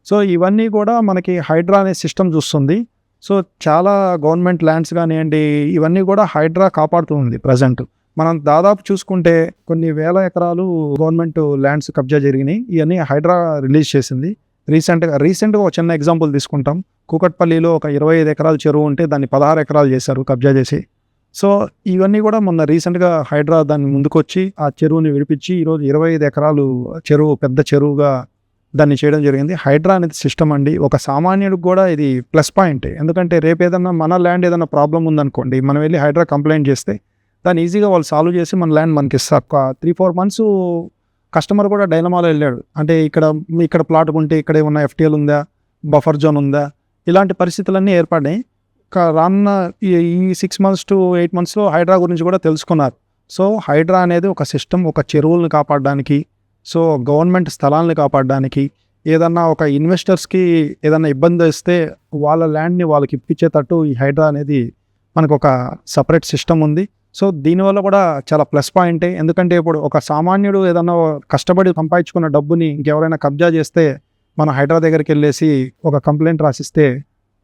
సో ఇవన్నీ కూడా మనకి హైడ్రా అనే సిస్టమ్ చూస్తుంది. సో చాలా గవర్నమెంట్ ల్యాండ్స్ కానివ్వండి, ఇవన్నీ కూడా హైడ్రా కాపాడుతుంది ప్రజెంట్. మనం దాదాపు చూసుకుంటే కొన్ని వేల ఎకరాలు గవర్నమెంట్ ల్యాండ్స్ కబ్జా జరిగినాయి. ఇవన్నీ హైడ్రా రిలీజ్ చేసింది. రీసెంట్గా ఒక చిన్న ఎగ్జాంపుల్ తీసుకుంటాం. కూకట్పల్లిలో ఒక 25 ఎకరాల చెరువు ఉంటే దాన్ని 16 ఎకరాలు చేశారు కబ్జా చేసి. సో ఇవన్నీ కూడా మొన్న రీసెంట్గా హైడ్రా దాన్ని ముందుకొచ్చి ఆ చెరువుని విడిపించి ఈరోజు 25 ఎకరాలు చెరువు, పెద్ద చెరువుగా దాన్ని చేయడం జరిగింది. హైడ్రా అనేది సిస్టమ్ అండి. ఒక సామాన్యుడికి కూడా ఇది ప్లస్ పాయింట్. ఎందుకంటే రేపు ఏదన్నా మన ల్యాండ్ ఏదైనా ప్రాబ్లం ఉందనుకోండి, మనం వెళ్ళి హైడ్రా కంప్లైంట్ చేస్తే దాన్ని ఈజీగా వాళ్ళు సాల్వ్ చేసి మన ల్యాండ్ మనకి ఇస్తారు. ఒక 3-4 months కస్టమర్ కూడా డైలమాలో వెళ్ళాడు. అంటే ఇక్కడ ప్లాట్ ఉంటే ఇక్కడ ఏమన్నా FTL ఉందా, బఫర్ జోన్ ఉందా, ఇలాంటి పరిస్థితులన్నీ ఏర్పడినాయి. రానున్న ఈ 6 months to 8 monthsలో హైడ్రా గురించి కూడా తెలుసుకున్నారు. సో హైడ్రా అనేది ఒక సిస్టమ్, ఒక చెరువులను కాపాడడానికి, సో గవర్నమెంట్ స్థలాలను కాపాడడానికి, ఏదన్నా ఒక ఇన్వెస్టర్స్కి ఏదన్నా ఇబ్బంది వస్తే వాళ్ళ ల్యాండ్ని వాళ్ళకి ఇప్పించేటట్టు ఈ హైడ్రా అనేది మనకు ఒక సపరేట్ సిస్టమ్ ఉంది. సో దీనివల్ల కూడా చాలా ప్లస్ పాయింటే. ఎందుకంటే ఇప్పుడు ఒక సామాన్యుడు ఏదన్నా కష్టపడి సంపాదించుకున్న డబ్బుని ఇంకెవరైనా కబ్జా చేస్తే మన హైడ్రా దగ్గరికి వెళ్ళేసి ఒక కంప్లైంట్ రాసిస్తే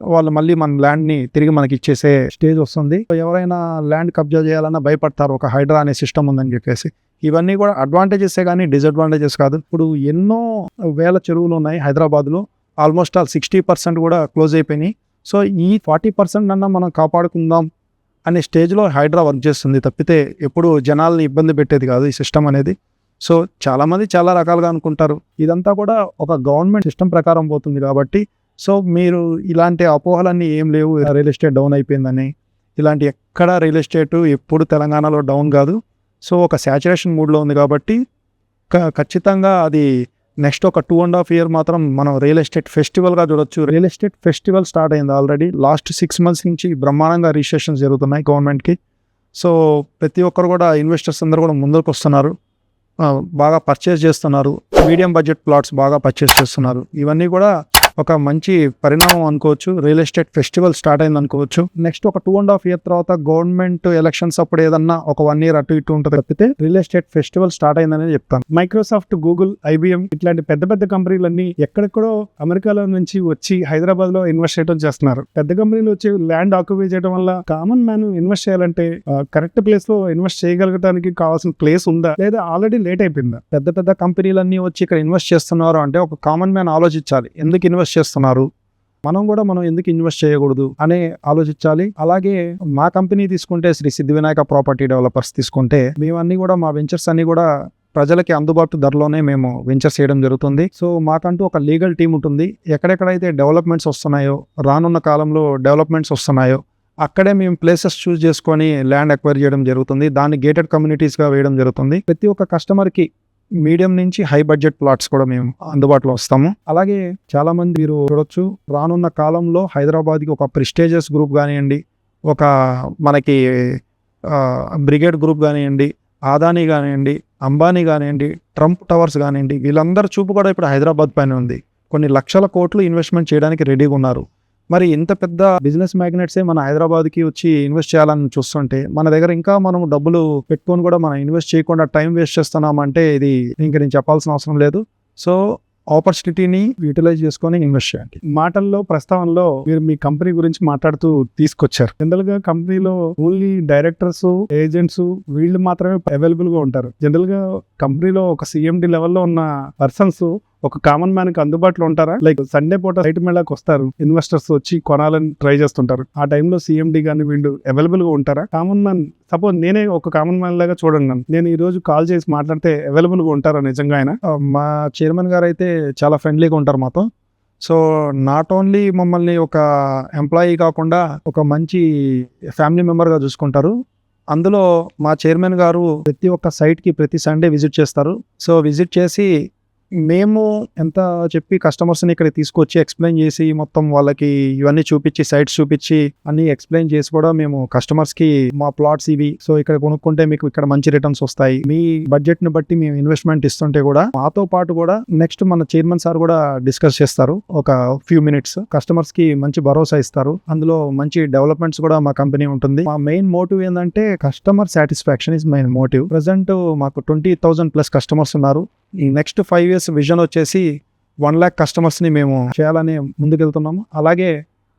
వాళ్ళు మళ్ళీ మన ల్యాండ్ని తిరిగి మనకి ఇచ్చేసే స్టేజ్ వస్తుంది. ఎవరైనా ల్యాండ్ కబ్జా చేయాలన్నా భయపడతారు ఒక హైడ్రా అనే సిస్టమ్ ఉందని చెప్పేసి. ఇవన్నీ కూడా అడ్వాంటేజెసే కానీ డిసడ్వాంటేజెస్ కాదు. ఇప్పుడు ఎన్నో వేల చెరువులు ఉన్నాయి హైదరాబాద్లో, ఆల్మోస్ట్ 60% కూడా క్లోజ్ అయిపోయినాయి. సో ఈ 40% అన్నా మనం కాపాడుకుందాం అనే స్టేజ్లో హైడ్రా వర్క్ చేస్తుంది తప్పితే ఎప్పుడు జనాల్ని ఇబ్బంది పెట్టేది కాదు ఈ సిస్టమ్ అనేది. సో చాలామంది చాలా రకాలుగా అనుకుంటారు. ఇదంతా కూడా ఒక గవర్నమెంట్ సిస్టమ్ ప్రకారం పోతుంది కాబట్టి. సో మీరు ఇలాంటి అపోహలన్నీ ఏం లేవు, రియల్ ఎస్టేట్ డౌన్ అయిపోయిందని. ఇలాంటి ఎక్కడ రియల్ ఎస్టేట్ ఎప్పుడు తెలంగాణలో డౌన్ కాదు. సో ఒక శాచురేషన్ మూడ్లో ఉంది కాబట్టి ఖచ్చితంగా అది నెక్స్ట్ ఒక 2.5 year మాత్రం మనం రియల్ ఎస్టేట్ ఫెస్టివల్గా చూడొచ్చు. రియల్ ఎస్టేట్ ఫెస్టివల్ స్టార్ట్ అయింది ఆల్రెడీ. లాస్ట్ 6 months నుంచి బ్రహ్మాండంగా రిజిస్ట్రేషన్స్ జరుగుతున్నాయి గవర్నమెంట్కి. సో ప్రతి ఒక్కరు కూడా ఇన్వెస్టర్స్ అందరూ కూడా ముందుకు వస్తున్నారు, బాగా పర్చేస్ చేస్తున్నారు, మీడియం బడ్జెట్ ప్లాట్స్ బాగా పర్చేస్ చేస్తున్నారు. ఇవన్నీ కూడా ఒక మంచి పరిణామం అనుకోవచ్చు. రియల్ ఎస్టేట్ ఫెస్టివల్ స్టార్ట్ అయింది అనుకోవచ్చు. నెక్స్ట్ ఒక 2.5 year తర్వాత గవర్నమెంట్ ఎలక్షన్స్ అప్పుడు ఏదన్నా ఒక 1 year అటు ఇటు ఉంటుంది తప్పితే రియల్ ఎస్టేట్ ఫెస్టివల్ స్టార్ట్ అయిందని చెప్తాను. మైక్రోసాఫ్ట్, గూగుల్, IBM ఇట్లాంటి పెద్ద పెద్ద కంపెనీలన్నీ ఎక్కడెక్కడో అమెరికాలో నుంచి వచ్చి హైదరాబాద్ లో ఇన్వెస్ట్ చేయడం చేస్తున్నారు. పెద్ద కంపెనీలు వచ్చి ల్యాండ్ ఆక్యుపై చేయడం వల్ల కామన్ మ్యాన్ ఇన్వెస్ట్ చేయాలంటే కరెక్ట్ ప్లేస్ లో ఇన్వెస్ట్ చేయగలగడానికి కావాల్సిన ప్లేస్ ఉందా, లేదా ఆల్రెడీ లేట్ అయిపోయిందా? పెద్ద పెద్ద కంపెనీలన్నీ వచ్చి ఇక్కడ ఇన్వెస్ట్ చేస్తున్నారు అంటే ఒక కామన్ మ్యాన్ ఆలోచించాలి, ఎందుకు ఇన్వెస్ట్ చేస్తున్నారు, మనం ఎందుకు ఇన్వెస్ట్ చేయకూడదు అనే ఆలోచించాలి. అలాగే మా కంపెనీ తీసుకుంటే శ్రీ సిద్ధివినాయక ప్రాపర్టీ డెవలపర్స్ తీసుకుంటే మేమన్నీ కూడా మా వెంచర్స్ అన్ని కూడా ప్రజలకి అందుబాటు ధరలోనే మేము వెంచర్స్ చేయడం జరుగుతుంది. సో మాకంటూ ఒక లీగల్ టీం ఉంటుంది. ఎక్కడెక్కడైతే డెవలప్మెంట్స్ వస్తున్నాయో, రానున్న కాలంలో డెవలప్మెంట్స్ వస్తున్నాయో అక్కడే మేము ప్లేసెస్ చూస్ చేసుకొని ల్యాండ్ అక్వైర్ చేయడం జరుగుతుంది. దాన్ని గేటెడ్ కమ్యూనిటీస్గా వేయడం జరుగుతుంది. ప్రతి ఒక్క కస్టమర్కి మీడియం నుంచి హై బడ్జెట్ ప్లాట్స్ కూడా మేము అందుబాటులో వస్తాము. అలాగే చాలా మంది మీరు చూడొచ్చు, రానున్న కాలంలో హైదరాబాద్కి ఒక ప్రెస్టీజియస్ గ్రూప్ కానివ్వండి, ఒక మనకి బ్రిగేడ్ గ్రూప్ కానివ్వండి, ఆదానీ కానివ్వండి, అంబానీ కానివ్వండి, ట్రంప్ టవర్స్ కానివ్వండి, వీళ్ళందరూ చూపు కూడా ఇప్పుడు హైదరాబాద్ పైన ఉంది. కొన్ని లక్షల కోట్లు ఇన్వెస్ట్మెంట్ చేయడానికి రెడీగా ఉన్నారు. మరి ఇంత పెద్ద బిజినెస్ మ్యాగ్నెట్సే మన హైదరాబాద్కి వచ్చి ఇన్వెస్ట్ చేయాలని చూస్తుంటే మన దగ్గర ఇంకా మనం డబ్బులు పెట్టుకొని కూడా మనం ఇన్వెస్ట్ చేయకుండా టైం వేస్ట్ చేస్తున్నామంటే ఇది ఇంక నేను చెప్పాల్సిన అవసరం లేదు. సో ఆపర్చునిటీని యూటిలైజ్ చేసుకొని ఇన్వెస్ట్ చేయండి. మాటల్లో ప్రస్తావనలో మీరు మీ కంపెనీ గురించి మాట్లాడుతూ తీసుకొచ్చారు. జనరల్ గా కంపెనీలో ఓన్లీ డైరెక్టర్స్, ఏజెంట్స్ వీళ్ళు మాత్రమే అవైలబుల్ గా ఉంటారు. జనరల్ గా కంపెనీలో ఒక సిఎండి లెవెల్లో ఉన్న పర్సన్స్ ఒక కామన్ మ్యాన్ కి అందుబాటులో ఉంటారా? లైక్ సండే పూట సైట్ మేళకు వస్తారు, ఇన్వెస్టర్స్ వచ్చి కొనాలని ట్రై చేస్తుంటారు. ఆ టైంలో సిఎండి గానీ వీళ్ళు అవైలబుల్ గా ఉంటారా? కామన్ మ్యాన్, సపోజ్ నేనే ఒక కామన్ మ్యాన్ లాగా చూడండి, నేను ఈ రోజు కాల్ చేసి మాట్లాడితే అవైలబుల్ గా ఉంటారా నిజంగా ఆయన? మా చైర్మన్ గారు అయితే చాలా ఫ్రెండ్లీగా ఉంటారు మాతో. సో నాట్ ఓన్లీ మమ్మల్ని ఒక ఎంప్లాయీ కాకుండా ఒక మంచి ఫ్యామిలీ మెంబర్గా చూసుకుంటారు. అందులో మా చైర్మన్ గారు ప్రతి ఒక్క సైట్కి ప్రతి సండే విజిట్ చేస్తారు. సో విజిట్ చేసి మేము ఎంత చెప్పి కస్టమర్స్ని ఇక్కడ తీసుకొచ్చి ఎక్స్ప్లెయిన్ చేసి మొత్తం వాళ్ళకి ఇవన్నీ చూపించి సైట్స్ చూపించి అన్ని ఎక్స్ప్లెయిన్ చేసి కూడా మేము కస్టమర్స్కి మా ప్లాట్స్ ఇవి, సో ఇక్కడ కొనుక్కుంటే మీకు ఇక్కడ మంచి రిటర్న్స్ వస్తాయి, మీ బడ్జెట్ని బట్టి మేము ఇన్వెస్ట్మెంట్ ఇస్తుంటే కూడా మాతో పాటు కూడా నెక్స్ట్ మన చైర్మన్ సార్ కూడా డిస్కస్ చేస్తారు. ఒక ఫ్యూ మినిట్స్ కస్టమర్స్కి మంచి భరోసా ఇస్తారు. అందులో మంచి డెవలప్మెంట్స్ కూడా మా కంపెనీ ఉంటుంది. మా మెయిన్ మోటివ్ ఏంటంటే customer satisfaction is main motive. Present మాకు 20,000+ కస్టమర్స్ ఉన్నారు. ఈ నెక్స్ట్ 5 years విజన్ వచ్చేసి 1 lakh కస్టమర్స్ని మేము చేయాలని ముందుకెళ్తున్నాము. అలాగే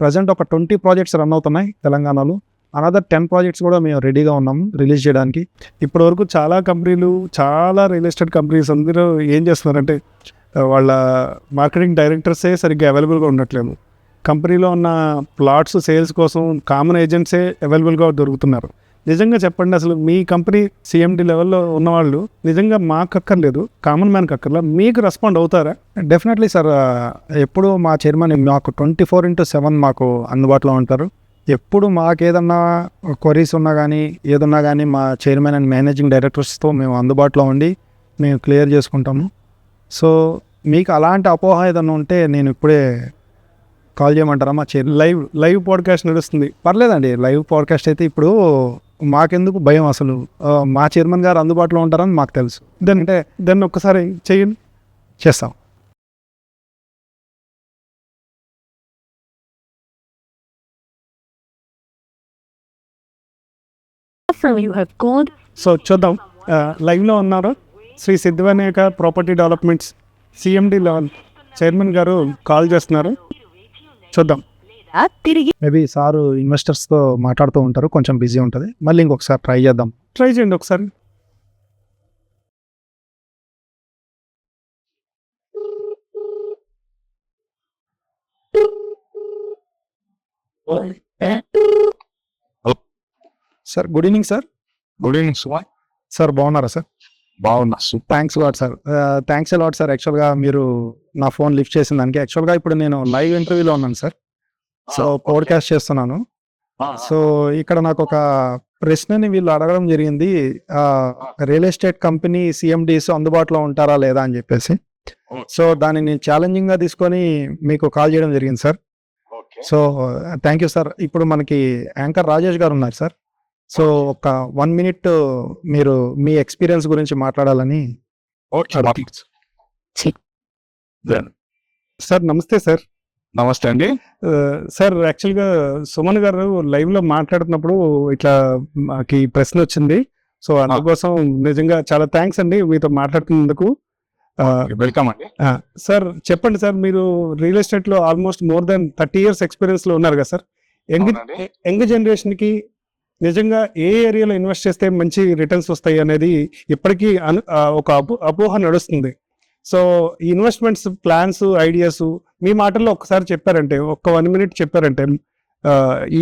ప్రజెంట్ ఒక 20 ప్రాజెక్ట్స్ రన్ అవుతున్నాయి తెలంగాణలో. అనదర్ 10 ప్రాజెక్ట్స్ కూడా మేము రెడీగా ఉన్నాము రిలీజ్ చేయడానికి. ఇప్పటి వరకు చాలా కంపెనీలు, చాలా రియల్ ఎస్టేట్ కంపెనీస్ అందరూ ఏం చేస్తున్నారంటే వాళ్ళ మార్కెటింగ్ డైరెక్టర్సే సరిగ్గా అవైలబుల్గా ఉండట్లేదు. కంపెనీలో ఉన్న ప్లాట్స్ సేల్స్ కోసం కామన్ ఏజెంట్సే అవైలబుల్గా దొరుకుతున్నారు. నిజంగా చెప్పండి, అసలు మీ కంపెనీ సిఎండి లెవెల్లో ఉన్నవాళ్ళు నిజంగా మాకు అక్కర్లేదు, కామన్ మ్యాన్కి అక్కర్లా, మీకు రెస్పాండ్ అవుతారా? Definitely sir. ఎప్పుడు మా చైర్మన్ మాకు 24/7 మాకు అందుబాటులో ఉంటారు. ఎప్పుడు మాకు ఏదన్నా క్వరీస్ ఉన్నా కానీ ఏదన్నా కానీ మా చైర్మన్ అండ్ మేనేజింగ్ డైరెక్టర్స్తో మేము అందుబాటులో ఉండి మేము క్లియర్ చేసుకుంటాము. సో మీకు అలాంటి అపోహ ఏదన్నా ఉంటే నేను ఇప్పుడే కాల్ చేయమంటారా? మా లైవ్ పాడ్కాస్ట్ నడుస్తుంది. పర్లేదండి, లైవ్ పాడ్కాస్ట్ అయితే ఇప్పుడు మాకెందుకు భయం? అసలు మా చైర్మన్ గారు అందుబాటులో ఉంటారని మాకు తెలుసు. దాన్ని ఒక్కసారి చేయండి, చేస్తాం. సో చూద్దాం. లైవ్లో ఉన్నారు Sri Siddhivinayaka property developments CMD level chairman గారు కాల్ చేస్తున్నారు. చూద్దాం. మేబీ సారు ఇన్వెస్టర్స్తో మాట్లాడుతూ ఉంటారు, కొంచెం బిజీ ఉంటుంది. మళ్ళీ ఇంకొకసారి ట్రై చేద్దాం. ట్రై చేయండి ఒకసారి. Sir good evening sir. Good evening Sumai. Sir బాగున్నారా సార్? బాగున్నా. Thanks lot sir. Thanks lot sir. యాక్చువల్గా మీరు నా ఫోన్ లిఫ్ట్ చేసిన దానికి. యాక్చువల్గా ఇప్పుడు నేను లైవ్ ఇంటర్వ్యూలో ఉన్నాను సార్. సో పాడ్కాస్ట్ చేస్తున్నాను. సో ఇక్కడ నాకు ఒక ప్రశ్నని వీళ్ళు అడగడం జరిగింది, రియల్ ఎస్టేట్ కంపెనీ సిఎండీస్ అందుబాటులో ఉంటారా లేదా అని చెప్పేసి. సో దానిని ఛాలెంజింగ్గా తీసుకొని మీకు కాల్ చేయడం జరిగింది sir. So thank you sir. ఇప్పుడు మనకి యాంకర్ రాజేష్ గారు ఉన్నారు సార్. సో ఒక 1 minute మీరు మీ ఎక్స్పీరియన్స్ గురించి మాట్లాడాలని. సార్ నమస్తే సార్. నమస్తే అండి సార్. యాక్చువల్గా సుమన్ గారు లైవ్లో మాట్లాడుతున్నప్పుడు ఇట్లా మాకు ఈ ప్రశ్న వచ్చింది. సో అందుకోసం నిజంగా చాలా థ్యాంక్స్ అండి మీతో మాట్లాడుతున్నందుకు. వెల్కమ్ అండి. సార్ చెప్పండి సార్, మీరు రియల్ ఎస్టేట్లో ఆల్మోస్ట్ more than 30 years ఎక్స్పీరియన్స్లో ఉన్నారు కదా సార్. యంగ్ జనరేషన్కి నిజంగా ఏ ఏరియాలో ఇన్వెస్ట్ చేస్తే మంచి రిటర్న్స్ వస్తాయి అనేది ఇప్పటికీ ఒక అపోహ నడుస్తుంది. సో ఈ ఇన్వెస్ట్మెంట్స్ ప్లాన్స్, ఐడియాస్ మీ మాటల్లో ఒక్కసారి చెప్పారంటే, ఒక్క 1 minute చెప్పారంటే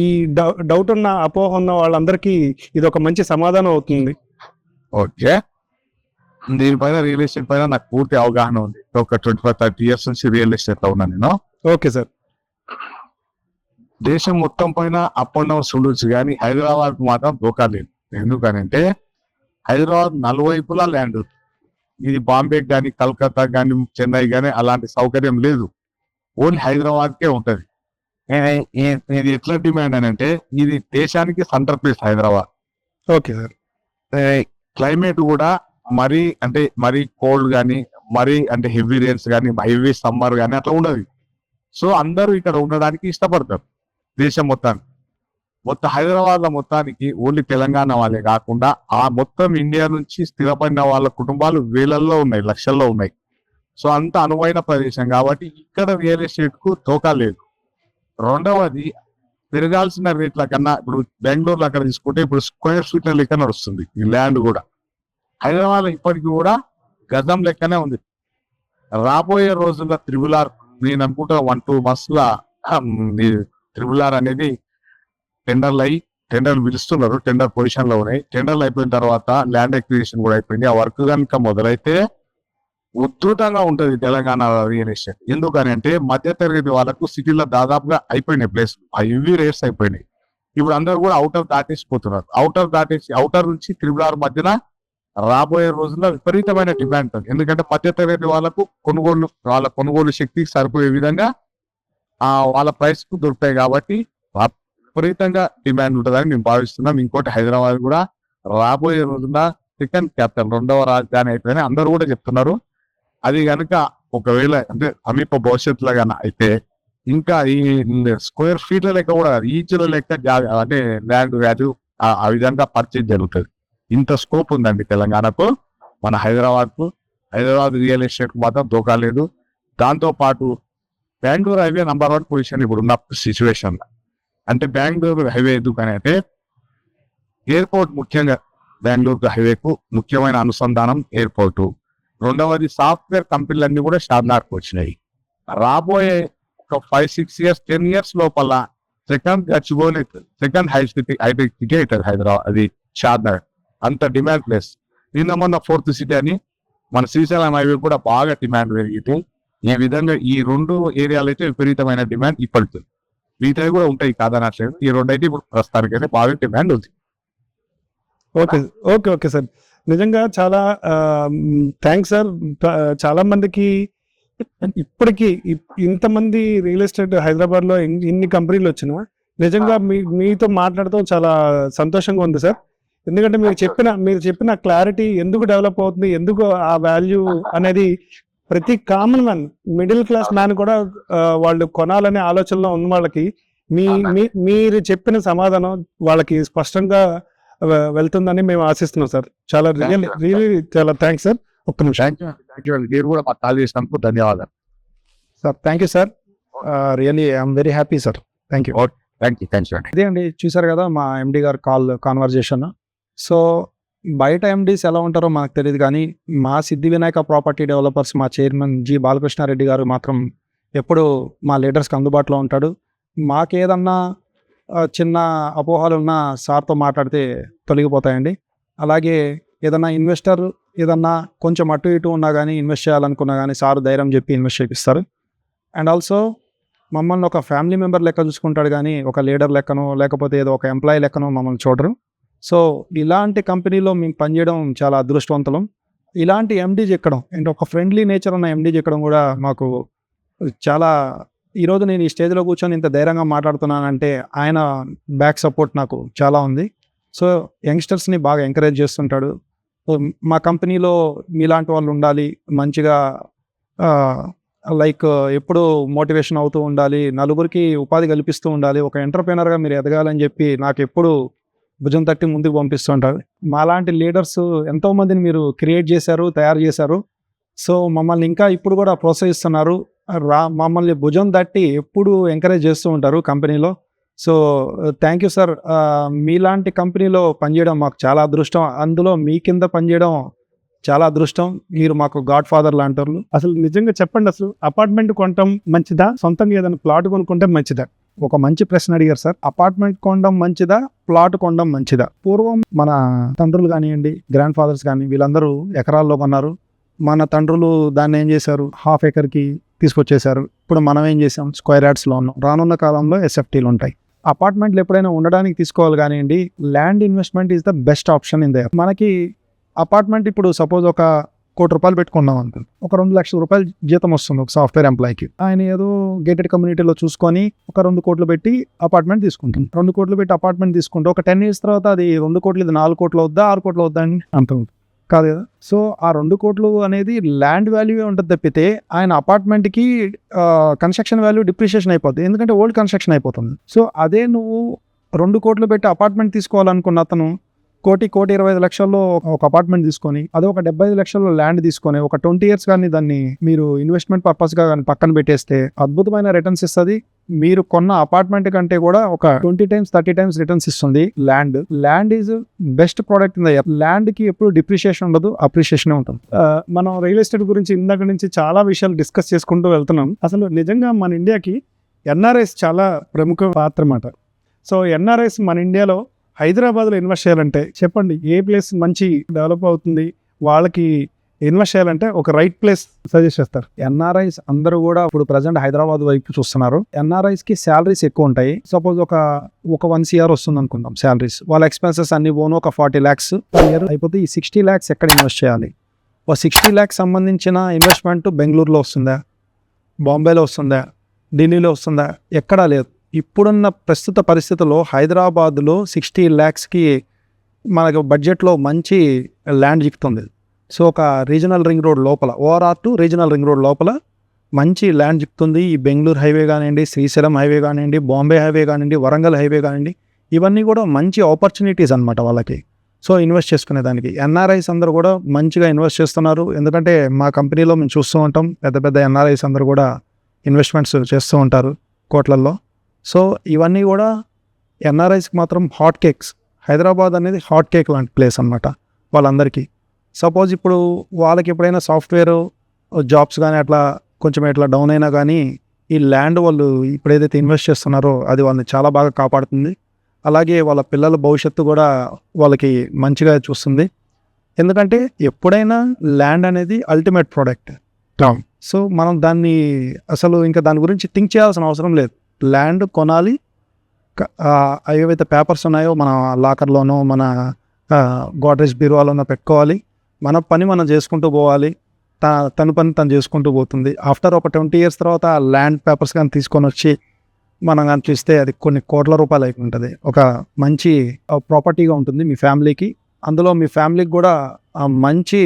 ఈ డౌట్ ఉన్న అపోహ ఉన్న వాళ్ళందరికీ ఇది ఒక మంచి సమాధానం అవుతుంది. ఓకే, దీనిపైన రియల్ ఎస్టేట్ పైన నాకు పూర్తి అవగాహన ఉంది. ఒక 25-30 years నుంచి రియల్ ఎస్టేట్ లో ఉన్నాను నేను. Okay sir. దేశం మొత్తం పైన అప్ అండ్ డౌన్స్ ఉండొచ్చు, కానీ హైదరాబాద్ మాత్రం దోకా లేదు. ఎందుకనంటే హైదరాబాద్ నలువైపులా ల్యాండ్. ఇది బాంబే కానీ కలకత్తా కానీ చెన్నై కానీ అలాంటి సౌకర్యం లేదు. ఓన్లీ హైదరాబాద్కే ఉంటుంది. ఇది ఎట్లా డిమాండ్ అని అంటే, ఇది దేశానికి centre place Hyderabad. Okay sir. Climate కూడా మరీ కోల్డ్ కానీ మరీ అంటే హెవీ రేన్స్ కానీ హెవీ సమ్మర్ కానీ అట్లా ఉండదు. సో అందరూ ఇక్కడ ఉండడానికి ఇష్టపడతారు దేశం మొత్తానికి. మొత్తం హైదరాబాద్ మొత్తానికి ఓన్లీ తెలంగాణ వాళ్ళే కాకుండా ఆ మొత్తం ఇండియా నుంచి స్థిరపడిన వాళ్ళ కుటుంబాలు వేలల్లో ఉన్నాయి, లక్షల్లో ఉన్నాయి. సో అంత అనువైన ప్రదేశం కాబట్టి ఇక్కడ రియల్ ఎస్టేట్ కు తోకా లేదు. రెండవది పెరగాల్సిన రేట్ల కన్నా ఇప్పుడు బెంగళూరులో అక్కడ తీసుకుంటే ఇప్పుడు స్క్వేర్ ఫీట్ల లెక్క నడుస్తుంది ఈ ల్యాండ్ కూడా. హైదరాబాద్ ఇప్పటికి కూడా గజం లెక్కనే ఉంది. రాబోయే రోజుల్లో త్రిబులార్ నేను అనుకుంటా 1-2 months లా త్రిబులార్ అనేది టెండర్లు పిలుస్తున్నారు, టెండర్ పొజిషన్ లో ఉన్నాయి. టెండర్లు అయిపోయిన తర్వాత ల్యాండ్ ఎక్విజిషన్ కూడా అయిపోయింది. ఆ వర్క్ కనుక మొదలైతే ఉధృతంగా ఉంటది తెలంగాణ రియల్ ఎస్టేట్. ఎందుకని అంటే మధ్య తరగతి వాళ్ళకు సిటీలో దాదాపుగా అయిపోయినాయి ప్లేస్, ఆ హెవీ రేట్స్ అయిపోయినాయి. ఇప్పుడు అందరూ కూడా అవుటర్ దాటేసిపోతున్నారు. అవుటర్ నుంచి త్రిబులార్ మధ్యన రాబోయే రోజుల్లో విపరీతమైన డిమాండ్ ఉంటుంది. ఎందుకంటే మధ్య తరగతి వాళ్ళకు వాళ్ళ కొనుగోలు శక్తికి సరిపోయే విధంగా వాళ్ళ ప్రైస్ కు దొరుకుతాయి కాబట్టి విపరీతంగా డిమాండ్ ఉంటుందని మేము భావిస్తున్నాం. ఇంకోటి హైదరాబాద్ కూడా రాబోయే రోజున సెకండ్ క్యాపిటల్, 2వ రాజధాని అయిపోయినా అందరూ కూడా చెప్తున్నారు. అది కనుక ఒకవేళ అంటే సమీప భవిష్యత్తులో కన్నా అయితే ఇంకా ఈ స్క్వేర్ ఫీట్ల లెక్క కూడా ఈచ్ల లెక్క అంటే ల్యాండ్ వాల్యూ ఆ విధంగా పర్చేజ్ జరుగుతుంది. ఇంత స్కోప్ ఉందండి తెలంగాణకు, మన హైదరాబాద్ రియల్ ఎస్టేట్ మాత్రం దోకా లేదు. దాంతో పాటు బెంగళూరు హైవే నంబర్ 1 పొజిషన్ ఇప్పుడు ఉన్న సిచ్యువేషన్. అంటే బెంగళూరు హైవే ఎందుకని అంటే ఎయిర్పోర్ట్, ముఖ్యంగా బెంగళూరు హైవేకు ముఖ్యమైన అనుసంధానం ఎయిర్పోర్టు. రెండవది సాఫ్ట్వేర్ కంపెనీలన్నీ కూడా షార్నార్కు వచ్చినాయి. రాబోయే ఒక 5-6 years 10 years లోపల సెకండ్ హై సిటీ అవుతుంది హైదరాబాద్, అది షార్నార్. అంత డిమాండ్ ప్లేస్. మొన్న 4th సిటీ అని మన శ్రీశైలం హైవే కూడా బాగా డిమాండ్ పెరిగింది. ఈ విధంగా ఈ 2 ఏరియాలు అయితే విపరీతమైన డిమాండ్ ఇప్పటికి. మిగతావి కూడా ఉంటాయి కాదనట్లేదు. ఈ 2 అయితే ఇప్పుడు ప్రస్తుతానికైతే బాగా డిమాండ్ ఉంది. ఓకే సార్, నిజంగా చాలా థ్యాంక్స్ సార్. చాలా మందికి ఇప్పటికీ ఇంతమంది రియల్ ఎస్టేట్ హైదరాబాద్ లో ఇన్ని కంపెనీలు వచ్చినా నిజంగా మీతో మాట్లాడటం చాలా సంతోషంగా ఉంది సార్. ఎందుకంటే మీరు చెప్పిన క్లారిటీ ఎందుకు డెవలప్ అవుతుంది, ఎందుకు ఆ వాల్యూ అనేది ప్రతి common man, middle class man కూడా వాళ్ళు కొనాలనే ఆలోచనలో ఉన్న వాళ్ళకి మీరు చెప్పిన సమాధానం వాళ్ళకి స్పష్టంగా వెళ్తుందని మేము ఆశిస్తున్నాం సార్. చాలా రియల్లీ చాలా థ్యాంక్స్ సార్. ఒక్క నిమిషం. మీరు కూడా మాకు కాల్ చేసినందుకు ధన్యవాదాలు sir. Thank you sir. Really I'm very happy sir. Thank you. Thanks అండి. ఇదే అండి, చూసారు కదా మా ఎండి గారు కాన్వర్జేషన్. సో బయట ఎండీస్ ఎలా ఉంటారో మనకు తెలియదు, కానీ మా సిద్ధి వినాయక ప్రాపర్టీ డెవలపర్స్ మా చైర్మన్ జి బాలకృష్ణారెడ్డి గారు మాత్రం ఎప్పుడు మా లీడర్స్కి అందుబాటులో ఉంటాడు. మాకేదన్నా చిన్న అపోహలు ఉన్న సార్తో మాట్లాడితే తొలగిపోతాయండి. అలాగే ఏదన్నా ఇన్వెస్టర్ ఏదన్నా కొంచెం అటు ఇటు ఉన్నా కానీ ఇన్వెస్ట్ చేయాలనుకున్నా కానీ సార్ ధైర్యం చెప్పి ఇన్వెస్ట్ చేపిస్తారు. అండ్ ఆల్సో మమ్మల్ని ఒక ఫ్యామిలీ మెంబర్ లెక్క చూసుకుంటాడు, కానీ ఒక లీడర్ లెక్కనో లేకపోతే ఏదో ఒక ఎంప్లాయీ లెక్కనో మమ్మల్ని చూడరు. సో ఇలాంటి కంపెనీలో మేము పనిచేయడం చాలా అదృష్టవంతులం. ఇలాంటి ఎండీ చెక్కడం అంటే ఒక ఫ్రెండ్లీ నేచర్ ఉన్న ఎండీ చెక్కడం కూడా మాకు చాలా, ఈరోజు నేను ఈ స్టేజ్లో కూర్చొని ఇంత ధైర్యంగా మాట్లాడుతున్నానంటే ఆయన బ్యాక్ సపోర్ట్ నాకు చాలా ఉంది. సో యంగ్స్టర్స్ని బాగా ఎంకరేజ్ చేస్తుంటాడు. సో మా కంపెనీలో మీలాంటి వాళ్ళు ఉండాలి, మంచిగా లైక్ ఎప్పుడు మోటివేషన్ అవుతూ ఉండాలి, నలుగురికి ఉపాధి కల్పిస్తూ ఉండాలి, ఒక ఎంటర్ప్రెనర్గా మీరు ఎదగాలని చెప్పి నాకు ఎప్పుడు భుజం తట్టి ముందుకు పంపిస్తూ ఉంటారు. మాలాంటి లీడర్స్ ఎంతోమందిని మీరు క్రియేట్ చేశారు, తయారు చేశారు. సో మమ్మల్ని ఇంకా ఇప్పుడు కూడా ప్రోత్సహిస్తున్నారు. మమ్మల్ని భుజం తట్టి ఎప్పుడు ఎంకరేజ్ చేస్తూ ఉంటారు కంపెనీలో. So thank you sir. మీలాంటి కంపెనీలో పనిచేయడం మాకు చాలా అదృష్టం, అందులో మీ కింద పనిచేయడం చాలా అదృష్టం. మీరు మాకు గాడ్ ఫాదర్ లాంటారు. అసలు నిజంగా చెప్పండి, అసలు అపార్ట్మెంట్ కొనడం మంచిదా, సొంతంగా ఏదైనా ప్లాట్ కొనుక్కుంటే మంచిదా? ఒక మంచి ప్రశ్న అడిగారు సార్. అపార్ట్మెంట్ కొనడం మంచిదా, ప్లాట్ కొనడం మంచిదా? పూర్వం మన తండ్రులు కానివ్వండి, గ్రాండ్ ఫాదర్స్ కానీ వీళ్ళందరూ ఎకరాల్లో కొన్నారు. మన తండ్రులు దాన్ని ఏం చేశారు, ½ ఎకర్కి తీసుకొచ్చేసారు. ఇప్పుడు మనం ఏం చేసాం, స్క్వేర్ యార్డ్స్లో ఉన్నాం. రానున్న కాలంలో ఎస్ఎఫ్టీలు ఉంటాయి. అపార్ట్మెంట్లు ఎప్పుడైనా ఉండడానికి తీసుకోవాలి కానివ్వండి, land investment is the best option in there. మనకి అపార్ట్మెంట్ ఇప్పుడు సపోజ్ ఒక ₹1,00,000 పెట్టుకున్నాం అనుకోండి, ఒక ₹2,00,000 జీతం వస్తుంది ఒక సాఫ్ట్వేర్ ఎంప్లాయీకి. ఆయన ఏదో గేటెడ్ కమ్యూనిటీలో చూసుకొని ఒక 2 కోట్లు పెట్టి అపార్ట్మెంట్ తీసుకుంటాం. 2 కోట్లు పెట్టి అపార్ట్మెంట్ తీసుకుంటే ఒక 10 years తర్వాత అది 2 కోట్లు, ఇది 4 కోట్లు అవుద్దా, 6 కోట్లు అవుద్దా అని అంత కాదు కదా. సో ఆ 2 కోట్లు అనేది ల్యాండ్ వాల్యూవే ఉంటుంది తప్పితే ఆయన అపార్ట్మెంట్కి కన్స్ట్రక్షన్ వాల్యూ డిప్రిషియేషన్ అయిపోతుంది, ఎందుకంటే ఓల్డ్ కన్స్ట్రక్షన్ అయిపోతుంది. సో అదే నువ్వు 2 కోట్లు పెట్టి అపార్ట్మెంట్ తీసుకోవాలనుకున్న అతను ₹1,20,00,000 ఒక అపార్ట్మెంట్ తీసుకొని, అదే ఒక 75 లక్షల్లో ల్యాండ్ తీసుకొని ఒక 20 years కానీ దాన్ని మీరు ఇన్వెస్ట్మెంట్ పర్పస్ గా కానీ పక్కన పెట్టేస్తే అద్భుతమైన రిటర్న్స్ ఇస్తుంది. మీరు కొన్న అపార్ట్మెంట్ కంటే కూడా ఒక 20 times 30 times రిటర్న్స్ ఇస్తుంది land is best product in the year. Land కి ఎప్పుడు డిప్రిషియేషన్ ఉండదు, అప్రిషియేషన్ ఉంటుంది. మనం రియల్ ఎస్టేట్ గురించి ఇందాక నుంచి చాలా విషయాలు డిస్కస్ చేసుకుంటూ వెళ్తున్నాం. అసలు నిజంగా మన ఇండియాకి ఎన్ఆర్ఐస్ చాలా ప్రముఖ పాత్ర అన్నమాట. సో ఎన్ఆర్ఐస్ మన ఇండియాలో హైదరాబాద్లో ఇన్వెస్ట్ చేయాలంటే చెప్పండి ఏ ప్లేస్ మంచి డెవలప్ అవుతుంది, వాళ్ళకి ఇన్వెస్ట్ చేయాలంటే ఒక రైట్ ప్లేస్ సజెస్ట్ చేస్తారు? ఎన్ఆర్ఐస్ అందరూ కూడా ఇప్పుడు ప్రజెంట్ హైదరాబాద్ వైపు చూస్తున్నారు. ఎన్ఆర్ఐస్ కి శాలరీస్ ఎక్కువ ఉంటాయి. సపోజ్ ఒక 1 CR వస్తుంది అనుకుందాం శాలరీస్, వాళ్ళ ఎక్స్పెన్సెస్ అన్ని పోను ఒక 40 lakhs ఇయర్ అయిపోతే ఈ 60 lakhs ఎక్కడ ఇన్వెస్ట్ చేయాలి? ఒక 60 lakhs సంబంధించిన ఇన్వెస్ట్మెంట్ బెంగళూరులో వస్తుందా, బాంబేలో వస్తుందా, ఢిల్లీలో వస్తుందా? ఎక్కడా లేదు. ఇప్పుడున్న ప్రస్తుత పరిస్థితుల్లో హైదరాబాద్లో 60 lakhsకి మనకు బడ్జెట్లో మంచి ల్యాండ్ చిక్కుతుంది. సో ఒక రీజనల్ రింగ్ రోడ్ లోపల, ORR to regional ring road లోపల మంచి ల్యాండ్ చిక్కుతుంది. ఈ బెంగళూరు హైవే కానివ్వండి, శ్రీశైలం హైవే కానివ్వండి, బాంబే హైవే కానివ్వండి, వరంగల్ హైవే కానివ్వండి, ఇవన్నీ కూడా మంచి ఆపర్చునిటీస్ అనమాట వాళ్ళకి. సో ఇన్వెస్ట్ చేసుకునే దానికి ఎన్ఆర్ఐస్ అందరూ కూడా మంచిగా ఇన్వెస్ట్ చేస్తున్నారు. ఎందుకంటే మా కంపెనీలో మేము చూస్తూ ఉంటాం, పెద్ద పెద్ద ఎన్ఆర్ఐస్ అందరూ కూడా ఇన్వెస్ట్మెంట్స్ చేస్తూ ఉంటారు కోట్లల్లో. సో ఇవన్నీ కూడా ఎన్ఆర్ఐస్కి మాత్రం హాట్ కేక్స్. హైదరాబాద్ అనేది హాట్ కేక్ లాంటి ప్లేస్ అనమాట వాళ్ళందరికీ. సపోజ్ ఇప్పుడు వాళ్ళకి ఎప్పుడైనా సాఫ్ట్వేర్ జాబ్స్ కానీ అట్లా కొంచెం ఇట్లా డౌన్ అయినా కానీ ఈ ల్యాండ్ వాళ్ళు ఇప్పుడు ఏదైతే ఇన్వెస్ట్ చేస్తున్నారో అది వాళ్ళని చాలా బాగా కాపాడుతుంది. అలాగే వాళ్ళ పిల్లల భవిష్యత్తు కూడా వాళ్ళకి మంచిగా చూస్తుంది. ఎందుకంటే ఎప్పుడైనా ల్యాండ్ అనేది అల్టిమేట్ ప్రోడక్ట్. సో మనం దాన్ని అసలు ఇంకా దాని గురించి థింక్ చేయాల్సిన అవసరం లేదు. ల్యాండ్ కొనాలి, ఏవైతే పేపర్స్ ఉన్నాయో మన లాకర్లోనో మన గోడ్రేజ్ బీరువాలోనో పెట్టుకోవాలి, మన పని మనం చేసుకుంటూ పోవాలి, తన పని తను చేసుకుంటూ పోతుంది. ఆఫ్టర్ ఒక 20 years తర్వాత ఆ ల్యాండ్ పేపర్స్ కానీ తీసుకొని వచ్చి మనం కానీ చూస్తే అది కొన్ని కోట్ల రూపాయలు అయిపోయి ఉంటుంది. ఒక మంచి ప్రాపర్టీగా ఉంటుంది మీ ఫ్యామిలీకి. అందులో మీ ఫ్యామిలీకి కూడా మంచి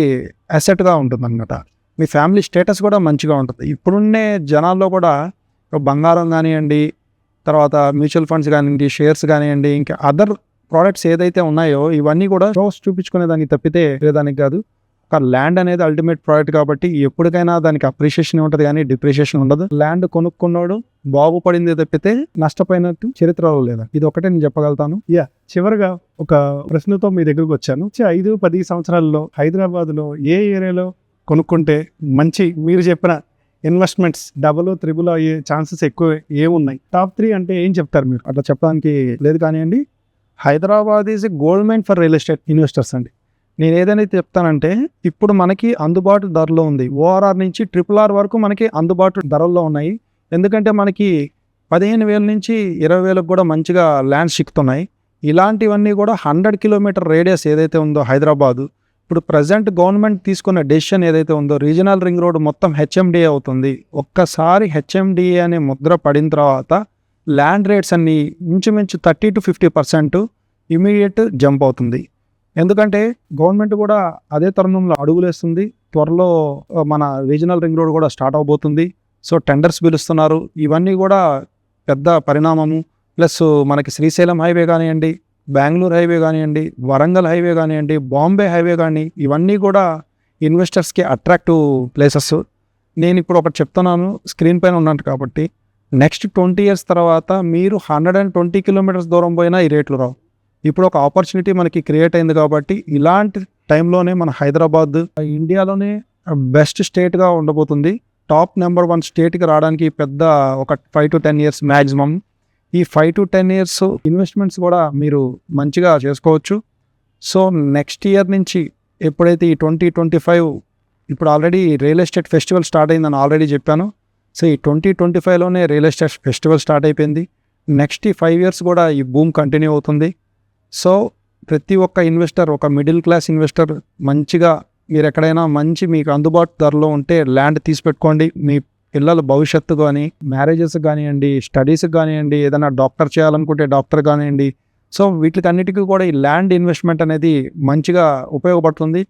అసెట్గా ఉంటుంది అన్నమాట. మీ ఫ్యామిలీ స్టేటస్ కూడా మంచిగా ఉంటుంది. ఇప్పుడున్నే జనాల్లో కూడా బంగారం కానివ్వండి, తర్వాత మ్యూచువల్ ఫండ్స్ కానివ్వండి, షేర్స్ కానివ్వండి, ఇంకా అదర్ ప్రోడక్ట్స్ ఏదైతే ఉన్నాయో ఇవన్నీ కూడా షోస్ చూపించుకునే దానికి తప్పితే దానికి కాదు. ఒక ల్యాండ్ అనేది అల్టిమేట్ ప్రోడక్ట్ కాబట్టి ఎప్పటికైనా దానికి అప్రిషియేషన్ ఉంటుంది కానీ డిప్రిషియేషన్ ఉండదు. ల్యాండ్ కొనుక్కున్నాడు బాగుపడింది తప్పితే నష్టపోయినట్టు చరిత్రలో లేదా. ఇది ఒకటే నేను చెప్పగలుగుతాను. చివరిగా ఒక ప్రశ్నతో మీ దగ్గరకు వచ్చాను. 5-10 సంవత్సరాల్లో హైదరాబాద్లో ఏ ఏరియాలో కొనుక్కుంటే మంచి, మీరు చెప్పిన ఇన్వెస్ట్మెంట్స్ డబుల్ త్రిబుల్ అయ్యే ఛాన్సెస్ ఎక్కువ ఏమున్నాయి? టాప్ 3 అంటే ఏం చెప్తారు మీరు? అట్లా చెప్పడానికి లేదు కానివ్వండి. Hyderabad is a gold mine for real estate investors అండి. నేను ఏదైనా చెప్తానంటే ఇప్పుడు మనకి అందుబాటు ధరలో ఉంది. ORR నుంచి RRR వరకు మనకి అందుబాటు ధరల్లో ఉన్నాయి. ఎందుకంటే మనకి 15,000 నుంచి 20,000 కూడా మంచిగా ల్యాండ్స్ చిక్కుతున్నాయి. ఇలాంటివన్నీ కూడా 100 kilometer రేడియస్ ఏదైతే ఉందో హైదరాబాదు, ఇప్పుడు ప్రజెంట్ గవర్నమెంట్ తీసుకున్న డెసిషన్ ఏదైతే ఉందో రీజనల్ రింగ్ రోడ్ మొత్తం HMDA అవుతుంది. ఒక్కసారి HMDA అనే ముద్ర పడిన తర్వాత ల్యాండ్ రేట్స్ అన్ని ఇంచుమించు 30 to 50% ఇమీడియట్ జంప్ అవుతుంది. ఎందుకంటే గవర్నమెంట్ కూడా అదే తరుణంలో అడుగులేస్తుంది. త్వరలో మన రీజనల్ రింగ్ రోడ్ కూడా స్టార్ట్ అవబోతుంది. సో టెండర్స్ పిలుస్తున్నారు. ఇవన్నీ కూడా పెద్ద పరిణామము. ప్లస్ మనకి శ్రీశైలం హైవే కానివ్వండి, బెంగళూరు హైవే కానివ్వండి, వరంగల్ హైవే కానివ్వండి, బాంబే హైవే కానీ ఇవన్నీ కూడా ఇన్వెస్టర్స్కి అట్రాక్టివ్ ప్లేసెస్. నేను ఇప్పుడు ఒకటి చెప్తున్నాను, స్క్రీన్ పైన ఉన్నట్టు కాబట్టి నెక్స్ట్ 20 years తర్వాత మీరు 120 kilometers దూరం పోయినా ఈ రేట్లు రావు. ఇప్పుడు ఒక ఆపర్చునిటీ మనకి క్రియేట్ అయింది కాబట్టి ఇలాంటి టైంలోనే మన హైదరాబాద్ ఇండియాలోనే బెస్ట్ స్టేట్గా ఉండబోతుంది. టాప్ నెంబర్ 1 స్టేట్కి రావడానికి పెద్ద ఒక 5 to 10 years మ్యాక్సిమం. ఈ 5 to 10 years ఇన్వెస్ట్మెంట్స్ కూడా మీరు మంచిగా చేసుకోవచ్చు. సో నెక్స్ట్ ఇయర్ నుంచి ఎప్పుడైతే ఈ 2025 ఇప్పుడు already real estate festival start అయిందని ఆల్రెడీ చెప్పాను. సో ఈ 2025లోనే రియల్ ఎస్టేట్ ఫెస్టివల్ స్టార్ట్ అయిపోయింది. నెక్స్ట్ ఈ 5 years కూడా ఈ బూమ్ కంటిన్యూ అవుతుంది. సో ప్రతి ఒక్క ఇన్వెస్టర్, ఒక మిడిల్ క్లాస్ ఇన్వెస్టర్ మంచిగా మీరు ఎక్కడైనా మంచి మీకు అందుబాటు ధరలో ఉంటే ల్యాండ్ తీసి పెట్టుకోండి. మీ పిల్లల భవిష్యత్తు కానీ, మ్యారేజెస్ కానివ్వండి, స్టడీస్కి కానివ్వండి, ఏదైనా డాక్టర్ చేయాలనుకుంటే డాక్టర్ కానివ్వండి. సో వీటికి అన్నిటికీ కూడా ఈ ల్యాండ్ ఇన్వెస్ట్మెంట్ అనేది మంచిగా ఉపయోగపడుతుంది.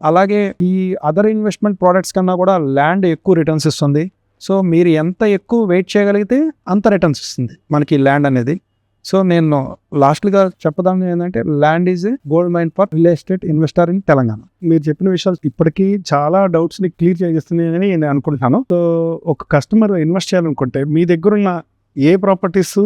అలాగే ఈ అదర్ ఇన్వెస్ట్మెంట్ ప్రోడక్ట్స్ కన్నా కూడా ల్యాండ్ ఎక్కువ రిటర్న్స్ ఇస్తుంది. సో మీరు ఎంత ఎక్కువ వెయిట్ చేయగలిగితే అంత రిటర్న్స్ ఇస్తుంది మనకి ల్యాండ్ అనేది. సో నేను లాస్ట్గా చెప్పదాన్ని ఏంటంటే land is a gold mine for real estate investor in Telangana. మీరు చెప్పిన విషయాలు ఇప్పటికీ చాలా డౌట్స్ ని క్లియర్ చేస్తున్నాయని నేను అనుకుంటున్నాను. సో ఒక కస్టమర్ ఇన్వెస్ట్ చేయాలనుకుంటే మీ దగ్గర ఉన్న ఏ ప్రాపర్టీస్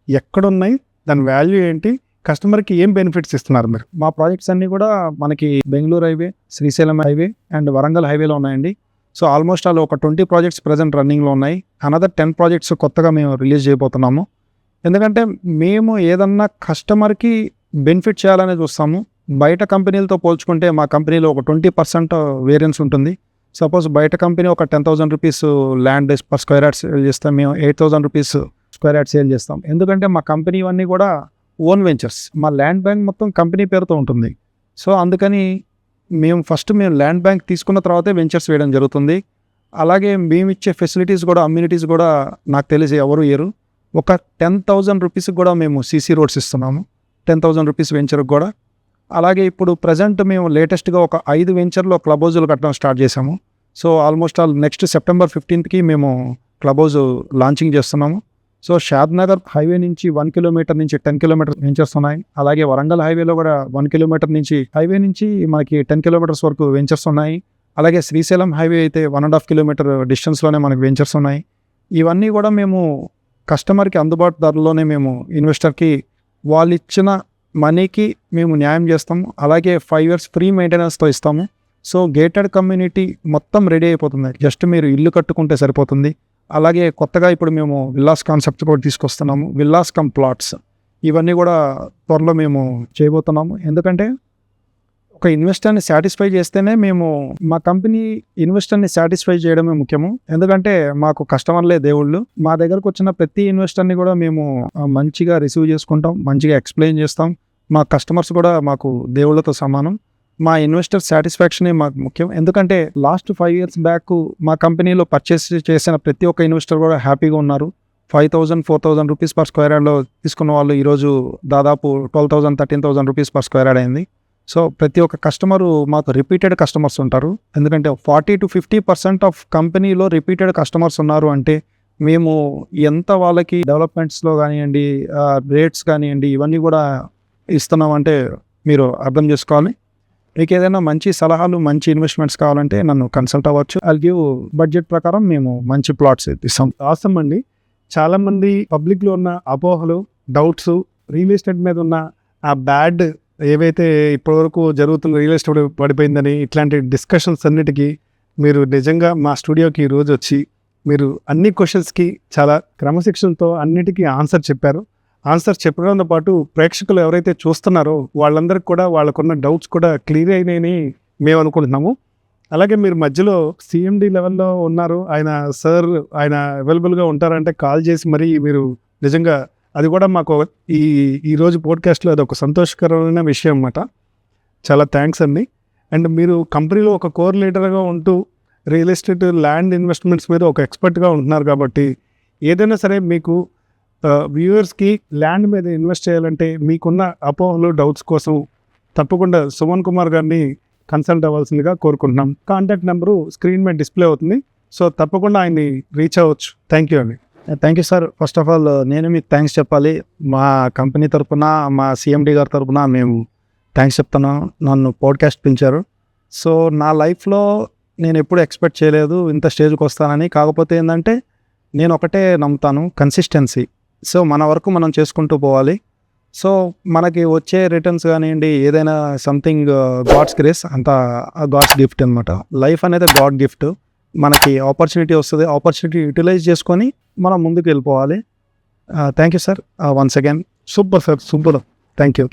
ఎక్కడున్నాయి, దాని వాల్యూ ఏంటి, కస్టమర్కి ఏం బెనిఫిట్స్ ఇస్తున్నారు మీరు? మా ప్రాజెక్ట్స్ అన్ని కూడా మనకి Bengaluru highway, Srisailam highway and Warangal హైవేలో ఉన్నాయండి. సో ఆల్మోస్ట్ ఆల్ ఒక 20 ప్రాజెక్ట్స్ ప్రజెంట్ రన్నింగ్లో ఉన్నాయి. అనదర్ 10 ప్రాజెక్ట్స్ కొత్తగా మేము రిలీజ్ చేయబోతున్నాము. ఎందుకంటే మేము ఏదన్నా కస్టమర్కి బెనిఫిట్ చేయాలని చూస్తాము. బయట కంపెనీలతో పోల్చుకుంటే మా కంపెనీలో ఒక 20% వేరియన్స్ ఉంటుంది. సపోజ్ బయట కంపెనీ ఒక 10,000 rupees land per square yard sale చేస్తాం, మేము 8,000 రూపీస్ స్క్వేర్ యార్డ్ సేల్ చేస్తాం. ఎందుకంటే మా కంపెనీ అన్నీ కూడా ఓన్ వెంచర్స్, మా ల్యాండ్ బ్యాంక్ మొత్తం కంపెనీ పేరుతో ఉంటుంది. సో అందుకని మేము ల్యాండ్ బ్యాంక్ తీసుకున్న తర్వాతే వెంచర్స్ వేయడం జరుగుతుంది. అలాగే మేము ఇచ్చే ఫెసిలిటీస్ కూడా, అమ్యూనిటీస్ కూడా నాకు తెలిసి ఎవరు ఇయ్యరు. ఒక 10,000 రూపీస్కి కూడా మేము సీసీ రోడ్స్ ఇస్తున్నాము, 10,000 రూపీస్ వెంచర్కి కూడా. అలాగే ఇప్పుడు ప్రజెంట్ మేము లేటెస్ట్గా ఒక 5 వెంచర్లో క్లబ్ హౌజులు కట్టడం స్టార్ట్ చేసాము. So almost all next September 15కి మేము క్లబ్ హౌజ్ లాంచింగ్ చేస్తున్నాము. సో షాద్నగర్ హైవే నుంచి 1 కిలోమీటర్ నుంచి 10 కిలోమీటర్స్ వెంచర్స్ ఉన్నాయి. అలాగే వరంగల్ హైవేలో కూడా 1 కిలోమీటర్ నుంచి హైవే నుంచి మనకి 10 కిలోమీటర్స్ వరకు వెంచర్స్ ఉన్నాయి. అలాగే శ్రీశైలం హైవే అయితే 1.5 కిలోమీటర్ డిస్టెన్స్లోనే మనకి వెంచర్స్ ఉన్నాయి. ఇవన్నీ కూడా మేము కస్టమర్కి అందుబాటు ధరలోనే మేము ఇన్వెస్టర్కి వాళ్ళు ఇచ్చిన మనీకి మేము న్యాయం చేస్తాము. అలాగే 5 years ఫ్రీ మెయింటెనెన్స్తో ఇస్తాము. సో గేటెడ్ కమ్యూనిటీ మొత్తం రెడీ అయిపోతుంది, జస్ట్ మీరు ఇల్లు కట్టుకుంటే సరిపోతుంది. అలాగే కొత్తగా ఇప్పుడు మేము విల్లాస్ కాన్సెప్ట్ కూడా తీసుకొస్తున్నాము, విల్లాస్ కమ్ ప్లాట్స్. ఇవన్నీ కూడా త్వరలో మేము చేయబోతున్నాము. ఎందుకంటే ఒక ఇన్వెస్టర్ని సాటిస్ఫై చేస్తేనే మేము, మా కంపెనీ ఇన్వెస్టర్ని సాటిస్ఫై చేయడమే ముఖ్యము. ఎందుకంటే మాకు కస్టమర్లే దేవుళ్ళు. మా దగ్గరకు వచ్చిన ప్రతి ఇన్వెస్టర్ని కూడా మేము మంచిగా రిసీవ్ చేసుకుంటాం, మంచిగా ఎక్స్ప్లెయిన్ చేస్తాం. మా కస్టమర్స్ కూడా మాకు దేవుళ్ళతో సమానం. మా ఇన్వెస్టర్ సాటిస్ఫాక్షనే మాకు ముఖ్యం. ఎందుకంటే లాస్ట్ 5 years బ్యాక్ మా కంపెనీలో పర్చేస్ చేసిన ప్రతి ఒక్క ఇన్వెస్టర్ కూడా హ్యాపీగా ఉన్నారు. 5,000, 4,000 రూపీస్ పర్ స్క్వేర్ యార్డ్లో తీసుకున్న వాళ్ళు ఈరోజు దాదాపు 12,000, 13,000 రూపీస్ పర్ స్క్వేర్ యార్డ్ అయింది. సో ప్రతి ఒక్క కస్టమరు మాకు రిపీటెడ్ కస్టమర్స్ ఉంటారు. ఎందుకంటే 40 to 50% ఆఫ్ కంపెనీలో రిపీటెడ్ కస్టమర్స్ ఉన్నారు అంటే మేము ఎంత వాళ్ళకి డెవలప్మెంట్స్లో కానివ్వండి, రేట్స్ కానివ్వండి, ఇవన్నీ కూడా ఇస్తున్నామంటే మీరు అర్థం చేసుకోవాలి. మీకు ఏదైనా మంచి సలహాలు, మంచి ఇన్వెస్ట్మెంట్స్ కావాలంటే నన్ను కన్సల్ట్ అవ్వచ్చు. ఐల్ గివ్ బడ్జెట్ ప్రకారం మేము మంచి ప్లాట్స్ ఇస్తాం. అవసరం అండి. చాలామంది పబ్లిక్లో ఉన్న అపోహలు, డౌట్స్, రియల్ ఎస్టేట్ మీద ఉన్న ఆ బ్యాడ్ ఏవైతే ఇప్పటివరకు జరుగుతున్న రియల్ ఎస్టేట్ పడిపోయిందని ఇట్లాంటి డిస్కషన్స్ అన్నిటికీ మీరు నిజంగా మా స్టూడియోకి ఈరోజు వచ్చి మీరు అన్ని క్వశ్చన్స్కి చాలా క్రమశిక్షణతో అన్నిటికీ ఆన్సర్ చెప్పారు. ఆన్సర్ చెప్పడంతో పాటు ప్రేక్షకులు ఎవరైతే చూస్తున్నారో వాళ్ళందరికీ కూడా వాళ్ళకున్న డౌట్స్ కూడా క్లియర్ అయినాయని మేము అనుకుంటున్నాము. అలాగే మీరు మధ్యలో CMD లెవెల్లో ఉన్నారు, ఆయన అవైలబుల్గా ఉంటారంటే కాల్ చేసి మరీ మీరు నిజంగా అది కూడా మాకు ఈరోజు పోడ్కాస్ట్లో అది ఒక సంతోషకరమైన విషయం అన్నమాట. చాలా థ్యాంక్స్ అండి. అండ్ మీరు కంపెనీలో ఒక కోర్ లీడర్గా ఉంటూ రియల్ ఎస్టేట్, ల్యాండ్ ఇన్వెస్ట్మెంట్స్ మీద ఒక ఎక్స్పర్ట్గా ఉంటున్నారు కాబట్టి ఏదైనా సరే మీకు వ్యూవర్స్కి ల్యాండ్ మీద ఇన్వెస్ట్ చేయాలంటే మీకున్న అపోహలు, డౌట్స్ కోసం తప్పకుండా సుమన్ కుమార్ గారిని కన్సల్ట్ అవ్వాల్సిందిగా కోరుకుంటున్నాం. కాంటాక్ట్ నెంబరు స్క్రీన్ మీద డిస్ప్లే అవుతుంది. సో తప్పకుండా ఆయన్ని రీచ్ అవ్వచ్చు. థ్యాంక్ యూ అండి. Thank you sir. First of all నేను మీకు థ్యాంక్స్ చెప్పాలి. మా కంపెనీ తరపున, మా CMD గారి తరపున మేము థ్యాంక్స్ చెప్తున్నాను. నన్ను పోడ్కాస్ట్ పిలిచారు. సో నా లైఫ్లో నేను ఎప్పుడు ఎక్స్పెక్ట్ చేయలేదు ఇంత స్టేజ్కి వస్తానని. కాకపోతే ఏంటంటే నేను ఒకటే నమ్ముతాను, కన్సిస్టెన్సీ. సో మన వరకు మనం చేసుకుంటూ పోవాలి. సో మనకి వచ్చే రిటర్న్స్ కానివ్వండి, ఏదైనా సంథింగ్ గాడ్స్ గ్రేస్, అంత గాడ్స్ గిఫ్ట్ అనమాట. లైఫ్ అనేది గాడ్ గిఫ్ట్. మనకి ఆపర్చునిటీ వస్తుంది, ఆపర్చునిటీ యూటిలైజ్ చేసుకొని మనం ముందుకు వెళ్ళిపోవాలి. Thank you sir once again. Super sir, super. Thank you.